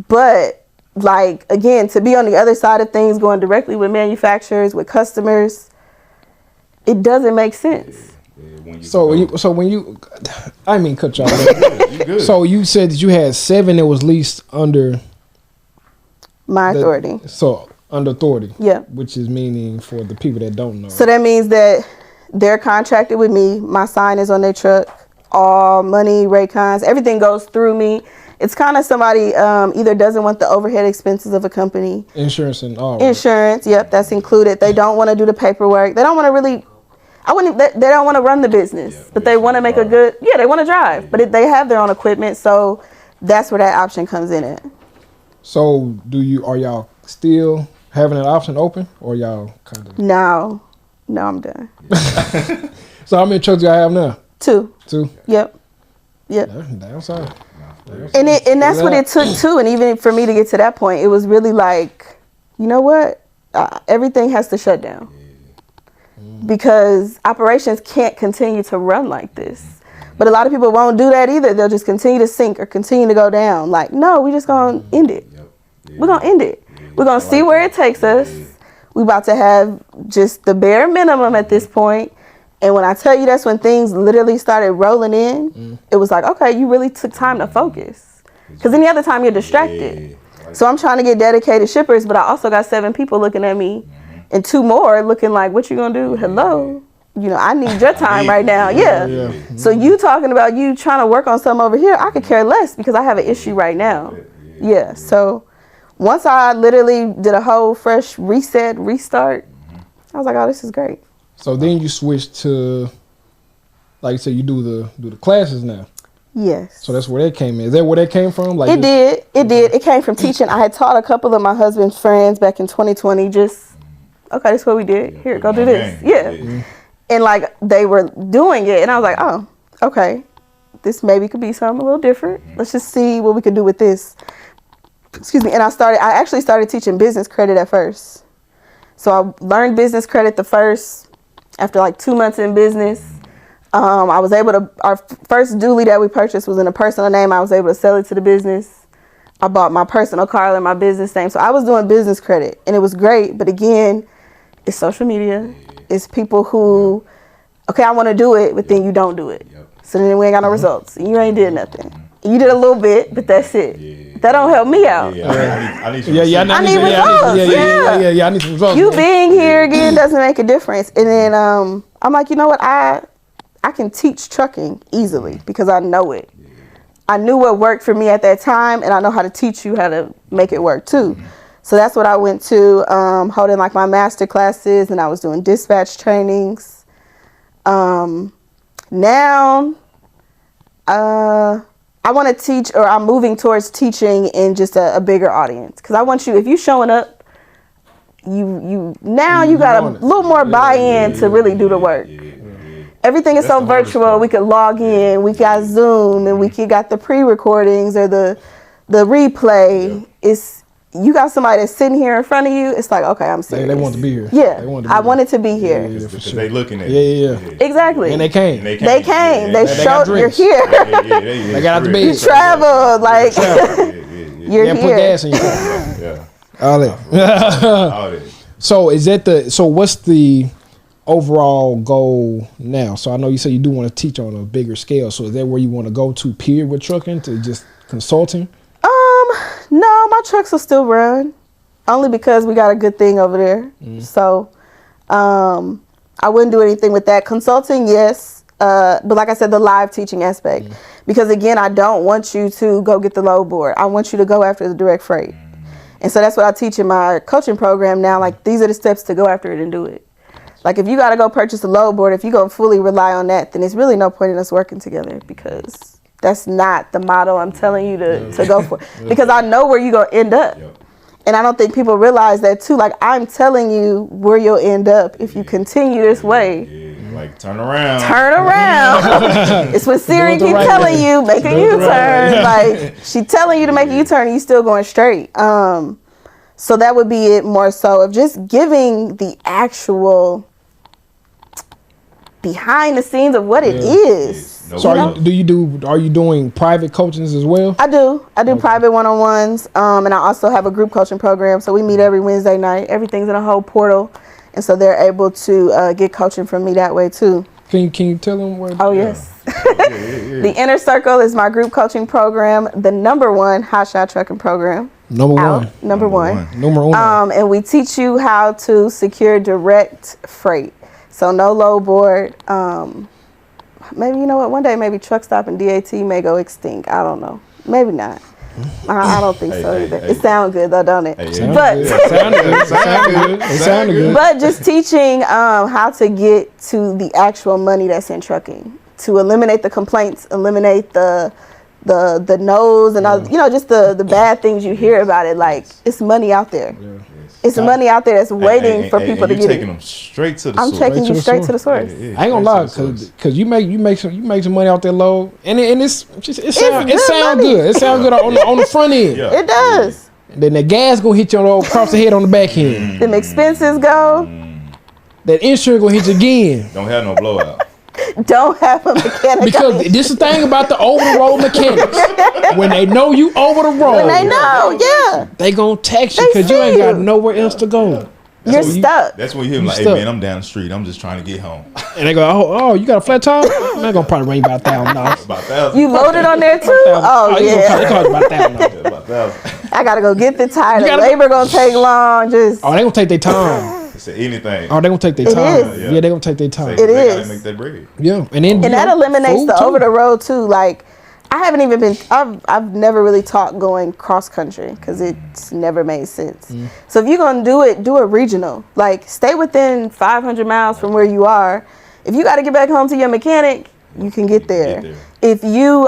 Speaker 3: But like, again, to be on the other side of things, going directly with manufacturers, with customers, it doesn't make sense.
Speaker 2: So when you, I mean, cut you off. So you said that you had 7 that was leased under
Speaker 3: my authority.
Speaker 2: So under authority.
Speaker 3: Yeah.
Speaker 2: Which is meaning, for the people that don't know.
Speaker 3: So that means that they're contracted with me. My sign is on their truck. All money, Raycons, everything goes through me. It's kind of somebody either doesn't want the overhead expenses of a company.
Speaker 2: Insurance and all.
Speaker 3: Insurance, yep, that's included. They don't want to do the paperwork. They don't want to really, they don't want to run the business, but they want to make a good, they want to drive, but they have their own equipment. So that's where that option comes in at.
Speaker 2: So are y'all still having that option open, or y'all kind of? No,
Speaker 3: I'm done.
Speaker 2: So how many trucks do y'all have now?
Speaker 3: 2. Yep.
Speaker 2: Damn sorry.
Speaker 3: And that's what it took too. And even for me to get to that point, it was really like, you know what? Everything has to shut down. Because operations can't continue to run like this. But a lot of people won't do that either. They'll just continue to sink or continue to go down. Like, no, we're just going to end it. We're going to end it. We're going to see where it takes us. We're about to have just the bare minimum at this point. And when I tell you, that's when things literally started rolling in. It was like, okay, you really took time to focus. Because any other time you're distracted. So I'm trying to get dedicated shippers, but I also got 7 people looking at me and 2 more looking like, what you going to do? Hello? You know, I need your time right now. Yeah. So you talking about you trying to work on something over here, I could care less because I have an issue right now. Yeah. So once I literally did a whole fresh restart, I was like, oh, this is great.
Speaker 2: So then you switched to, like you said, you do the classes now.
Speaker 3: Yes.
Speaker 2: So that's where that came in. Is that where that came from? Like
Speaker 3: it did. It came from teaching. I had taught a couple of my husband's friends back in 2020. Just, okay, this is what we did. Here, go do this. Yeah. And like they were doing it, and I was like, oh, okay. this maybe could be something a little different. Let's just see what we can do with this. Excuse me. And I actually started teaching business credit at first. So I learned business credit after like 2 months in business. I was able to, our first dually that we purchased was in a personal name. I was able to sell it to the business. I bought my personal car in my business name. So I was doing business credit and it was great. But again, it's social media. It's people who, okay, I want to do it, but then you don't do it. So then we ain't got no results. You ain't did nothing. You did a little bit, but that's it. That don't help me out.
Speaker 1: I need
Speaker 3: I need results.
Speaker 2: I need some results.
Speaker 3: You being here again doesn't make a difference. And then I'm like, you know what? I can teach trucking easily because I know it. I knew what worked for me at that time, and I know how to teach you how to make it work too. So that's what I went to, holding like my master classes, and I was doing dispatch trainings. Now, I want to teach, or I'm moving towards teaching in just a bigger audience. Because I want you, if you're showing up, you got a little more buy-in to really do the work. Everything is so virtual. We could log in. We got Zoom, and we got the pre-recordings or the replay. You got somebody that's sitting here in front of you. It's like, okay, I'm serious.
Speaker 2: They want to be here.
Speaker 3: Yeah, I wanted to be here.
Speaker 1: Because they looking at
Speaker 2: you.
Speaker 3: Exactly.
Speaker 2: And they came.
Speaker 3: They showed you're here.
Speaker 2: They got out the bed.
Speaker 3: You traveled. Like, you're here.
Speaker 2: Put gas in your car. All that. So what's the overall goal now? So I know you said you do want to teach on a bigger scale. So is that where you want to go to, period, with trucking, to just consulting?
Speaker 3: No, my trucks will still run, only because we got a good thing over there. So I wouldn't do anything with that. Consulting, yes, but like I said, the live teaching aspect, because again, I don't want you to go get the load board. I want you to go after the direct freight. And so that's what I teach in my coaching program now. Like, these are the steps to go after it and do it. Like, if you got to go purchase a load board, if you're going to fully rely on that, then it's really no point in us working together, because that's not the model I'm telling you to go for. Because I know where you're going to end up. And I don't think people realize that too. Like, I'm telling you where you'll end up if you continue this way.
Speaker 1: Like, turn around.
Speaker 3: It's what Siri keep telling you, make a U-turn. Like, she telling you to make a U-turn and you still going straight. So that would be it, more so of just giving the actual behind the scenes of what it is.
Speaker 2: So are you doing private coachings as well?
Speaker 3: I do private one-on-ones, and I also have a group coaching program. So we meet every Wednesday night. Everything's in a whole portal, and so they're able to get coaching from me that way too.
Speaker 2: Can you tell them where?
Speaker 3: Oh yes. The Inner Circle is my group coaching program, the #1 hotshot trucking program.
Speaker 2: Number one.
Speaker 3: And we teach you how to secure direct freight. So no load board. Maybe, you know what, one day maybe truck stop and DAT may go extinct. I don't know. Maybe not. I don't think so either. It sounds good though, don't it? It sounded good. But just teaching how to get to the actual money that's in trucking, to eliminate the complaints, eliminate the no's and all, just the bad things you hear about it. Like, it's money out there. It's money out there that's waiting for people to get it.
Speaker 1: Taking them straight to the source.
Speaker 3: I'm taking you straight to the source.
Speaker 2: I ain't gonna lie, cause you make some money out there low, and it sounds good. It sounds good on the front end.
Speaker 3: It does.
Speaker 2: And then the gas gonna hit you across the head on the back end.
Speaker 3: Them expenses go.
Speaker 2: That insurance gonna hit you again.
Speaker 1: Don't have no blowout.
Speaker 3: Don't have a mechanic.
Speaker 2: Because this is the thing about the over the road mechanics. When they know you over the road, they gonna tax you because you ain't got nowhere else to go.
Speaker 3: You're stuck.
Speaker 1: That's when you hear like, hey man, I'm down the street. I'm just trying to get home.
Speaker 2: And they go, oh, you got a flat tire? Man, gonna probably ring about $1,000.
Speaker 1: About $1,000.
Speaker 3: You loaded on there too? Oh yeah.
Speaker 2: It cost about $1,000.
Speaker 1: About $1,000.
Speaker 3: I gotta go get the tire. The labor gonna take long.
Speaker 2: They gonna take their time.
Speaker 1: Anything.
Speaker 2: Oh, they gonna take their time. Yeah, they gonna take their time.
Speaker 3: It is.
Speaker 1: Gotta make that bread.
Speaker 2: Yeah, and
Speaker 3: that eliminates the over the road too. Like, I haven't even been. I've never really taught going cross country because it's never made sense. So if you're gonna do it regional. Like, stay within 500 miles from where you are. If you got to get back home to your mechanic, you can get there. If you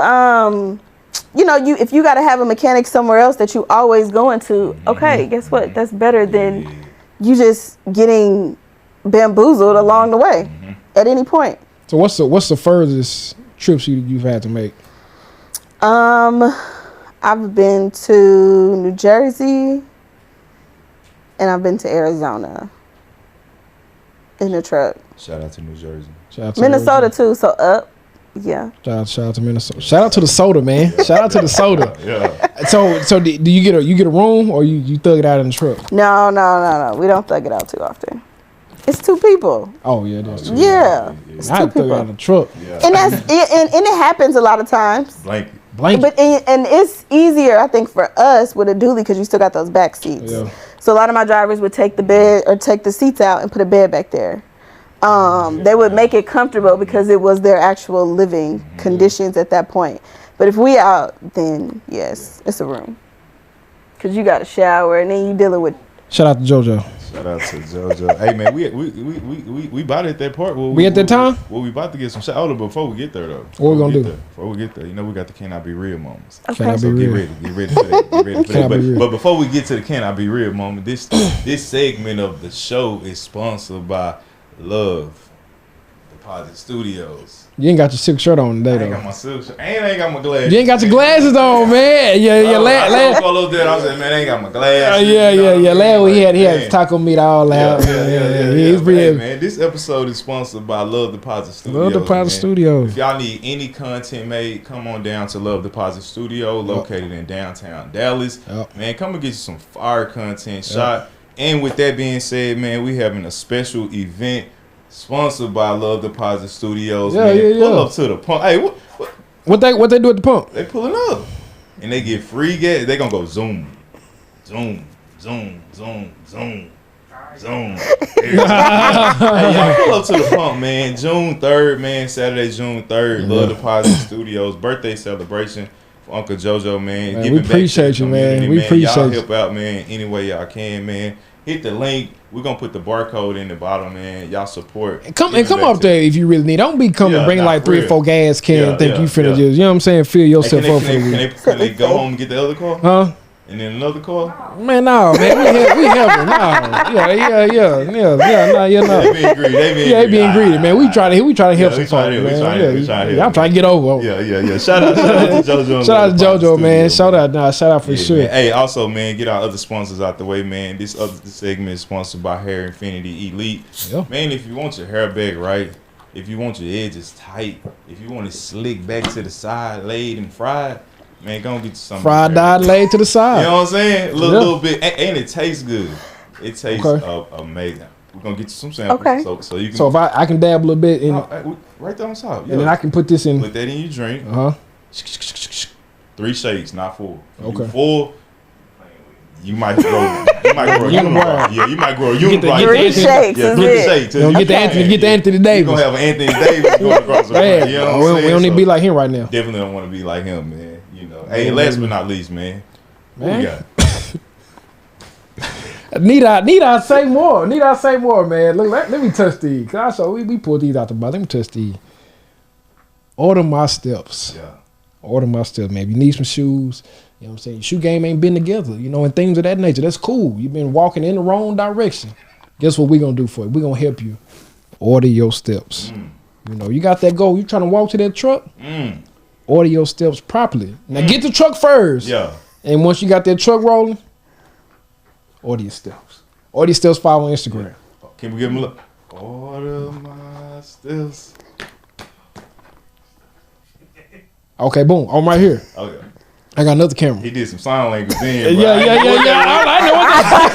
Speaker 3: if you got to have a mechanic somewhere else that you always going to, okay, guess what? That's better than you just getting bamboozled along the way at any point.
Speaker 2: So what's the furthest trips you've had to make?
Speaker 3: I've been to New Jersey and I've been to Arizona in the truck.
Speaker 1: Shout out to New Jersey.
Speaker 2: Shout out to
Speaker 3: Minnesota too, so up. Yeah.
Speaker 2: Shout out to Minnesota. Shout out to the soda, man. Shout out to the soda.
Speaker 1: Yeah.
Speaker 2: So do you get a room or you thug it out in the truck?
Speaker 3: No. We don't thug it out too often. It's 2 people.
Speaker 2: Oh yeah, that's true.
Speaker 3: Yeah. It's
Speaker 2: I
Speaker 3: 2
Speaker 2: thug it out in
Speaker 3: people.
Speaker 2: the truck.
Speaker 1: Yeah.
Speaker 3: And that's and it happens a lot of times.
Speaker 1: Blanket.
Speaker 2: Blanket.
Speaker 3: But and it's easier, I think, for us with a dually because you still got those back seats.
Speaker 2: Yeah.
Speaker 3: So a lot of my drivers would take the bed or take the seats out and put a bed back there. They would make it comfortable because it was their actual living conditions at that point. But if we out, then yes, it's a room. Cause you got to shower and then you dealing with.
Speaker 2: Shout out to JoJo.
Speaker 1: Shout out to JoJo. Hey man, we about at that part.
Speaker 2: We at that time?
Speaker 1: Well, we about to get some shout out before we get there though.
Speaker 2: What we gonna do?
Speaker 1: Before we get there, you know we got the can I be real moments.
Speaker 3: Okay.
Speaker 2: Can I be
Speaker 1: So
Speaker 2: real?
Speaker 1: get ready for that. Get ready for
Speaker 2: Can I
Speaker 1: that.
Speaker 2: be real?
Speaker 1: But before we get to the can I be real moment, this segment of the show is sponsored by Love Deposit Studios.
Speaker 2: You ain't got your silk shirt on today
Speaker 1: I ain't got
Speaker 2: though.
Speaker 1: my silk shirt. And I ain't got my glasses.
Speaker 2: You ain't got your glasses on, man. Yeah.
Speaker 1: I told there. I was like, man, I ain't got my glasses.
Speaker 2: Yeah. Last week he had
Speaker 1: Man.
Speaker 2: taco meat all out.
Speaker 1: Yeah.
Speaker 2: He's
Speaker 1: Hey,
Speaker 2: real.
Speaker 1: man, this episode is sponsored by Love Deposit Studios.
Speaker 2: Love Deposit
Speaker 1: man.
Speaker 2: Studios.
Speaker 1: If y'all need any content made, come on down to Love Deposit Studio, located in downtown Dallas.
Speaker 2: Yep.
Speaker 1: Man, come and get you some fire content shot. And with that being said, man, we having a special event sponsored by Love Deposit Studios.
Speaker 2: Yeah,
Speaker 1: man.
Speaker 2: yeah.
Speaker 1: Pull up to the pump. Hey,
Speaker 2: What they do at the pump?
Speaker 1: they pulling up. And they get free gas. They gonna go zoom. Hey, y'all pull up to the pump, man. June 3rd, man. Saturday, June 3rd. Love Deposit Studios birthday celebration for Uncle JoJo, man.
Speaker 2: Man,
Speaker 1: Giving
Speaker 2: we
Speaker 1: back to the
Speaker 2: appreciate you, man.
Speaker 1: community,
Speaker 2: We appreciate
Speaker 1: y'all
Speaker 2: you.
Speaker 1: help out, man, any way y'all can, man. Hit the link. We're gonna put the barcode in the bottom, man. Y'all support.
Speaker 2: Come
Speaker 1: Giving back
Speaker 2: up
Speaker 1: to-
Speaker 2: there if you really need. Don't be coming
Speaker 1: Yeah,
Speaker 2: bringing
Speaker 1: nah,
Speaker 2: like
Speaker 1: for
Speaker 2: 3 or
Speaker 1: real.
Speaker 2: 4 gas cans
Speaker 1: Yeah,
Speaker 2: and think you finna
Speaker 1: yeah.
Speaker 2: just, you know what I'm saying, fill
Speaker 1: Hey,
Speaker 2: yourself up for the week.
Speaker 1: can they go home and get the other car?
Speaker 2: Huh?
Speaker 1: And then another car?
Speaker 2: Man, no, man, we helping. No, yeah, no.
Speaker 1: They being greedy.
Speaker 2: Yeah, they being greedy, man. We try to help
Speaker 1: we
Speaker 2: some
Speaker 1: tryna
Speaker 2: folks,
Speaker 1: help, we
Speaker 2: man.
Speaker 1: tryna help.
Speaker 2: I'm trying to get over.
Speaker 1: Yeah. Shout out to JoJo.
Speaker 2: Shout out to JoJo, man. Shout
Speaker 1: Studio,
Speaker 2: out for
Speaker 1: Yeah,
Speaker 2: sure.
Speaker 1: man. Hey, also, man, get our other sponsors out the way, man. This other segment is sponsored by Hair Infinity Elite.
Speaker 2: Yeah.
Speaker 1: Man, if you want your hair back right, if you want your edges tight, if you want it slick back to the side, laid and fried, man, go and get you some
Speaker 2: Fried dyed laid to the
Speaker 1: You
Speaker 2: side.
Speaker 1: know what I'm saying? A
Speaker 2: Yeah.
Speaker 1: little bit, and it tastes good. It tastes
Speaker 2: Okay.
Speaker 1: amazing. We're gonna get you some samples,
Speaker 3: Okay.
Speaker 1: so you can.
Speaker 2: So if I can dab a little bit in,
Speaker 1: right there on top,
Speaker 2: and then I can put this in.
Speaker 1: put that in your drink. 3 shakes, not 4.
Speaker 2: Okay.
Speaker 1: You 4, you might grow. You might grow.
Speaker 2: Unibrow.
Speaker 1: Yeah, you might grow.
Speaker 2: You get the-
Speaker 1: Unibrow.
Speaker 2: you
Speaker 3: 3
Speaker 2: Anthony-
Speaker 3: shakes
Speaker 1: Yeah,
Speaker 3: is
Speaker 1: 3
Speaker 3: it.
Speaker 1: shakes.
Speaker 2: Don't get the Anthony
Speaker 1: We're
Speaker 2: Davis.
Speaker 1: gonna have an Anthony Davis going across the
Speaker 2: Man,
Speaker 1: front. You know what I'm saying?
Speaker 2: we don't need to
Speaker 1: So
Speaker 2: be like him right now.
Speaker 1: Definitely don't want to be like him, man. You know. Hey, last but not least, man. What we
Speaker 2: Man.
Speaker 1: got?
Speaker 2: Need I say more? Need I say more, man? Look, let me touch these. Cause I saw we pulled these out the box. Let me touch these. Order my steps.
Speaker 1: Yeah.
Speaker 2: Order my steps, man. If you need some shoes, you know what I'm saying? Your shoe game ain't been together, you know, and things of that nature. That's cool. You've been walking in the wrong direction. Guess what we gonna do for you? We gonna help you. Order your steps. You know, you got that goal. You trying to walk to that truck? Order your steps properly. Now get the truck first.
Speaker 1: Yeah.
Speaker 2: And once you got that truck rolling, order your steps. Order your steps, follow on Instagram.
Speaker 1: Can we give him a look? Order my steps.
Speaker 2: Okay, boom. I'm right here.
Speaker 1: Okay.
Speaker 2: I got another camera.
Speaker 1: He did some sign language then.
Speaker 2: Yeah. I know what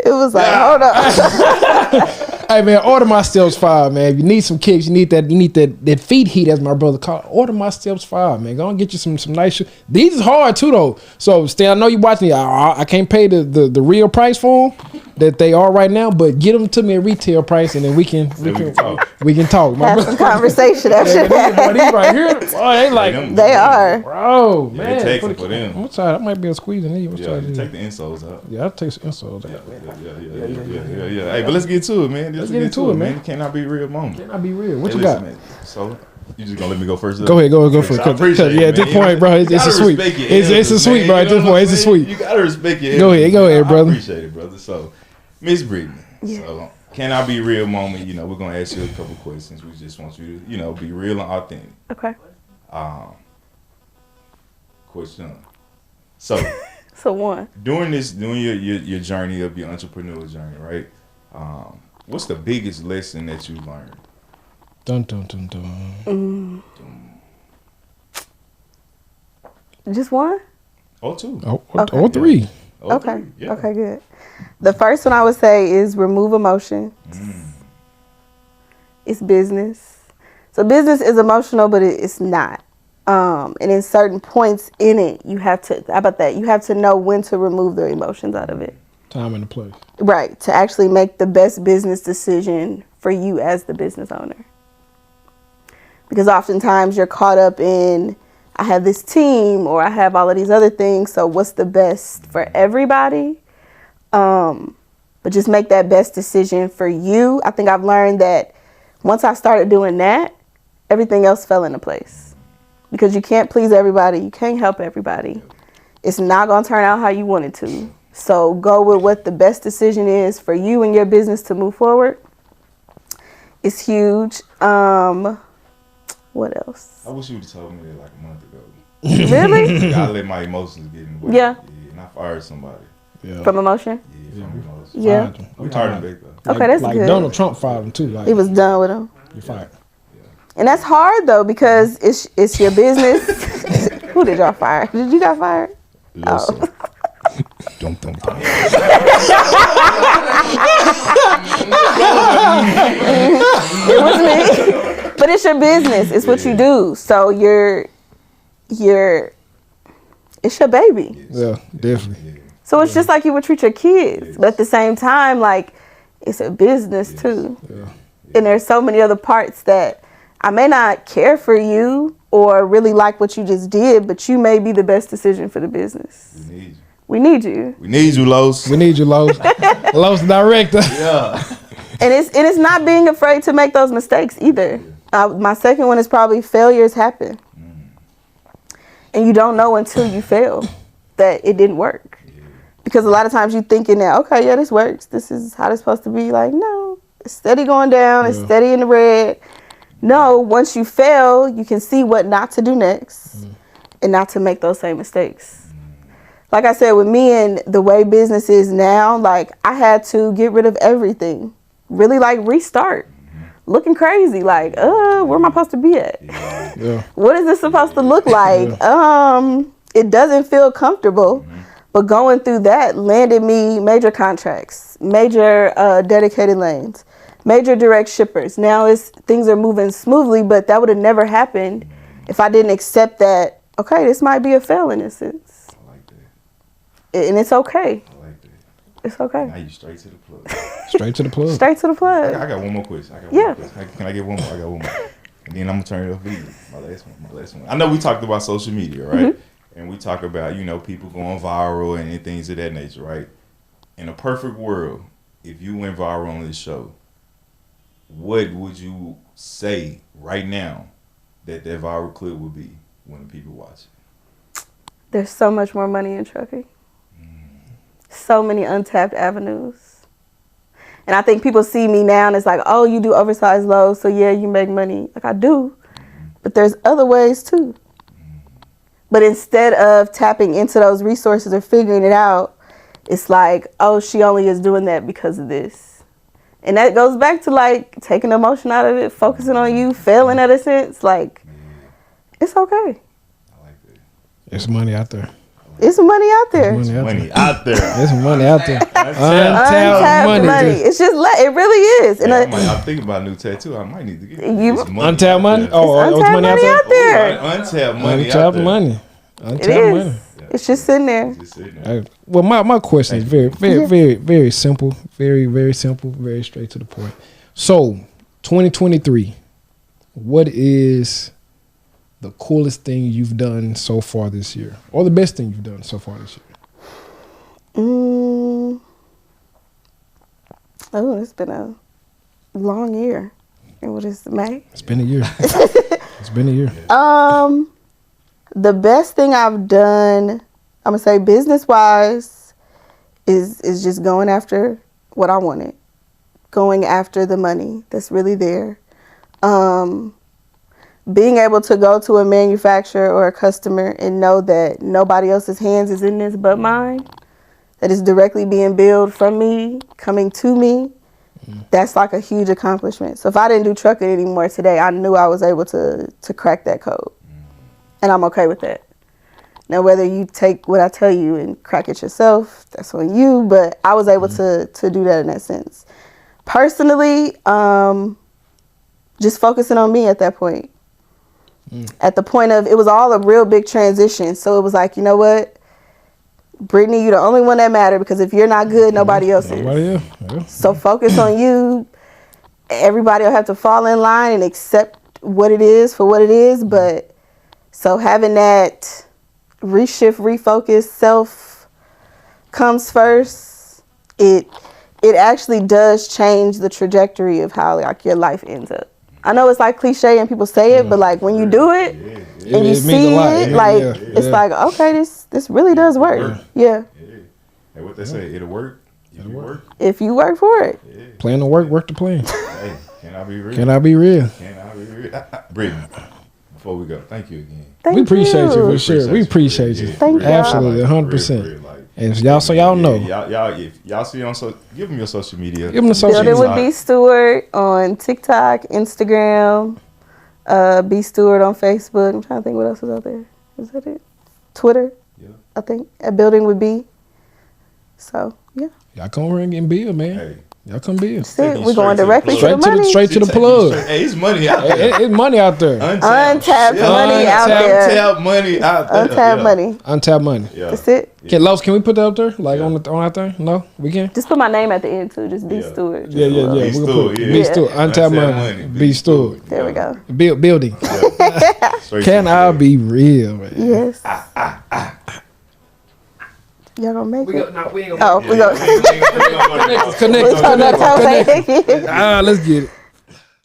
Speaker 3: It was like, hold up.
Speaker 2: Hey man, order my steps 5, man. If you need some kicks, you need that feet heat, as my brother called it. Order my steps 5, man. Go and get you some nice shoes. These is hard too though. So Stan, I know you watching. I can't pay the real price for them that they are right now, but get them to me at retail price, and then we can talk. My
Speaker 3: Have some conversation after
Speaker 2: Yeah,
Speaker 3: that.
Speaker 2: these right here, boy, they like,
Speaker 3: They are.
Speaker 2: bro,
Speaker 1: Yeah,
Speaker 2: man.
Speaker 1: they taking for them.
Speaker 2: What's that? I might be a squeeze in these. What's
Speaker 1: Yeah,
Speaker 2: that?
Speaker 1: take the insoles out.
Speaker 2: Yeah, I'll take some insoles.
Speaker 1: Yeah. Hey, but let's get to it, man. Let's get to it, man. Can I be real moment?
Speaker 2: Can I be real? What
Speaker 1: Hey,
Speaker 2: you got?
Speaker 1: listen, man. So, you just gonna let me go first?
Speaker 2: Go ahead, go for it.
Speaker 1: I appreciate it,
Speaker 2: Yeah, at
Speaker 1: man.
Speaker 2: this point, bro, it's a sweet. It's a sweet, bro. At this point, it's a sweet.
Speaker 1: You gotta respect your
Speaker 2: Go ahead, brother.
Speaker 1: I appreciate it, brother. So, Miss Brittany.
Speaker 3: Yeah.
Speaker 1: So, Can I Be Real moment. You know, we're gonna ask you a couple questions. We just want you to, you know, be real and authentic.
Speaker 3: Okay.
Speaker 1: Question. So.
Speaker 3: So one.
Speaker 1: During your journey of your entrepreneurial journey, right? What's the biggest lesson that you learned?
Speaker 2: Dun dun dun dun.
Speaker 3: Just one?
Speaker 1: Or two.
Speaker 2: Okay. Or three.
Speaker 1: Or
Speaker 3: okay.
Speaker 1: three. Yeah.
Speaker 3: Okay, good. The first one I would say is remove emotion. It's business. So business is emotional, but it's not. And in certain points in it, you have to, how about that? You have to know when to remove the emotions out of it.
Speaker 2: Time and the place.
Speaker 3: Right. To actually make the best business decision for you as the business owner. Because oftentimes you're caught up in, I have this team or I have all of these other things. So what's the best for everybody? But just make that best decision for you. I think I've learned that once I started doing that, everything else fell into place. Because you can't please everybody. You can't help everybody. It's not going to turn out how you want it to. So go with what the best decision is for you and your business to move forward. It's huge. What else?
Speaker 1: I wish you would have told me that like a month ago.
Speaker 3: Really?
Speaker 1: I let my emotions get in the way.
Speaker 3: Yeah.
Speaker 1: And I fired somebody.
Speaker 2: Yeah.
Speaker 3: From emotion?
Speaker 1: Yeah, from emotions.
Speaker 3: Yeah.
Speaker 1: We fired him back though.
Speaker 2: Like,
Speaker 3: Okay, that's
Speaker 2: like
Speaker 3: good.
Speaker 2: Donald Trump fired him too. Like
Speaker 3: He was done with him.
Speaker 2: you fired.
Speaker 3: And that's hard though because it's your business. Who did y'all fire? Did you got fired?
Speaker 1: Listen.
Speaker 3: Oh.
Speaker 1: Don't.
Speaker 3: It was me. But it's your business. It's what you do. So it's your baby.
Speaker 2: Yeah, definitely.
Speaker 3: So it's just like you would treat your kids. But at the same time, like, it's a business too.
Speaker 2: Yeah.
Speaker 3: And there's so many other parts that I may not care for you or really like what you just did, but you may be the best decision for the business.
Speaker 1: We need you.
Speaker 3: We need you.
Speaker 1: Los.
Speaker 2: We need you, Los. Los director.
Speaker 1: Yeah.
Speaker 3: And it's not being afraid to make those mistakes either. My second one is probably failures happen. And you don't know until you fail that it didn't work. Because a lot of times you're thinking that, okay, yeah, this works. This is how it's supposed to be. Like, no, it's steady going down. It's steady in the red. No, once you fail, you can see what not to do next and not to make those same mistakes. Like I said, with me and the way business is now, like I had to get rid of everything. Really like restart. Looking crazy. Like, where am I supposed to be at?
Speaker 2: Yeah.
Speaker 3: What is this supposed to look like? It doesn't feel comfortable. But going through that landed me major contracts, major dedicated lanes, major direct shippers. Now things are moving smoothly, but that would have never happened if I didn't accept that, okay, this might be a fail in a sense.
Speaker 1: I like that.
Speaker 3: And it's okay.
Speaker 1: I like that.
Speaker 3: It's okay.
Speaker 1: Now you straight to the plug.
Speaker 2: Straight to the plug.
Speaker 3: Straight to the plug.
Speaker 1: I got one more question.
Speaker 3: Yeah.
Speaker 1: Can I get one more? I got one more. And then I'm gonna turn it over to you. My last one. I know we talked about social media, right? And we talk about, people going viral and things of that nature, right? In a perfect world, if you went viral on this show, what would you say right now that viral clip would be when the people watch it?
Speaker 3: There's so much more money in trucking. So many untapped avenues. And I think people see me now and it's like, oh, you do oversized loads, so yeah, you make money. Like I do. But there's other ways too. But instead of tapping into those resources or figuring it out, it's like, oh, she only is doing that because of this. And that goes back to like taking the emotion out of it, focusing on you, failing at a sense. Like, it's okay.
Speaker 1: I like that.
Speaker 2: There's money out there.
Speaker 3: It's money out there.
Speaker 2: There's
Speaker 1: Money out there.
Speaker 2: There's money out there.
Speaker 3: Untapped money. It's just, it really is. And
Speaker 1: I'm thinking about a new tattoo. I might need to get this money.
Speaker 2: Untapped money? Oh,
Speaker 3: It's
Speaker 2: it's money out there?
Speaker 3: out there.
Speaker 1: Untapped money.
Speaker 2: Untapped money. Untapped
Speaker 3: It
Speaker 2: money.
Speaker 3: is. It's just sitting there.
Speaker 1: Just sitting there.
Speaker 2: Well, my question is very simple. Very simple. Very straight to the point. So, 2023, what is the coolest thing you've done so far this year? Or the best thing you've done so far this year?
Speaker 3: Oh, it's been a long year. And what is May?
Speaker 2: It's been a year. It's been a year.
Speaker 3: The best thing I've done, I'm gonna say business wise, is just going after what I wanted. going after the money that's really there. Being able to go to a manufacturer or a customer and know that nobody else's hands is in this but mine, that is directly being billed from me, coming to me, that's like a huge accomplishment. So if I didn't do trucking anymore today, I knew I was able to crack that code. And I'm okay with that. Now, whether you take what I tell you and crack it yourself, that's on you, but I was able to do that in that sense. Personally, just focusing on me at that point. At the point of, it was all a real big transition. So it was like, you know what? Brittany, you're the only one that mattered, because if you're not good, nobody else is.
Speaker 2: Yeah.
Speaker 3: So focus on you. Everybody will have to fall in line and accept what it is for what it is. But so having that reshift, refocus, self comes first, it actually does change the trajectory of how like your life ends up. I know it's like cliche and people say it, but like when you do it and you see it, like it's like, okay, this really does work. Yeah.
Speaker 1: And what they say, it'll work if you work.
Speaker 3: If you work for it.
Speaker 1: Yeah.
Speaker 2: Plan to work the plan.
Speaker 1: Hey, can I be real?
Speaker 2: Can I be real?
Speaker 1: Brittany, before we go, thank you again.
Speaker 3: Thank
Speaker 2: We appreciate you for
Speaker 3: you.
Speaker 2: sure. We appreciate you.
Speaker 3: Thank you.
Speaker 2: Absolutely, 100%. And y'all, so y'all know.
Speaker 1: If y'all see on give them your social media.
Speaker 2: Give them the social
Speaker 3: Building
Speaker 2: media.
Speaker 3: with B Stuart on TikTok, Instagram, B Stuart on Facebook. I'm trying to think what else is out there. Is that it? Twitter,
Speaker 1: Yeah.
Speaker 3: I think. At Building with B. So, yeah.
Speaker 2: Y'all come over and get build, man.
Speaker 1: Hey.
Speaker 2: Y'all come build.
Speaker 3: That's it. We're going directly to the money.
Speaker 2: Straight to the plug.
Speaker 1: Hey, it's money out there.
Speaker 2: It's money out there.
Speaker 3: Untapped money out there.
Speaker 1: Untapped money out there.
Speaker 3: Untapped money.
Speaker 2: Untapped money.
Speaker 1: Yeah.
Speaker 3: That's it.
Speaker 2: Can we put that up there? Like on our thing? No, we can.
Speaker 3: Just put my name at the end too. Just B Stewart.
Speaker 2: Yeah.
Speaker 1: B
Speaker 2: We're gonna
Speaker 1: Stewart,
Speaker 2: put
Speaker 1: yeah.
Speaker 2: B Stewart. Untapped money. B Stewart.
Speaker 3: There we go.
Speaker 2: Building.
Speaker 1: Straight
Speaker 2: Can
Speaker 1: to
Speaker 2: I
Speaker 1: the
Speaker 2: be real, man?
Speaker 3: Yes. Y'all gonna make it?
Speaker 2: No, we ain't
Speaker 3: Oh, we go.
Speaker 2: Connect.
Speaker 3: Let's
Speaker 2: Let's get it.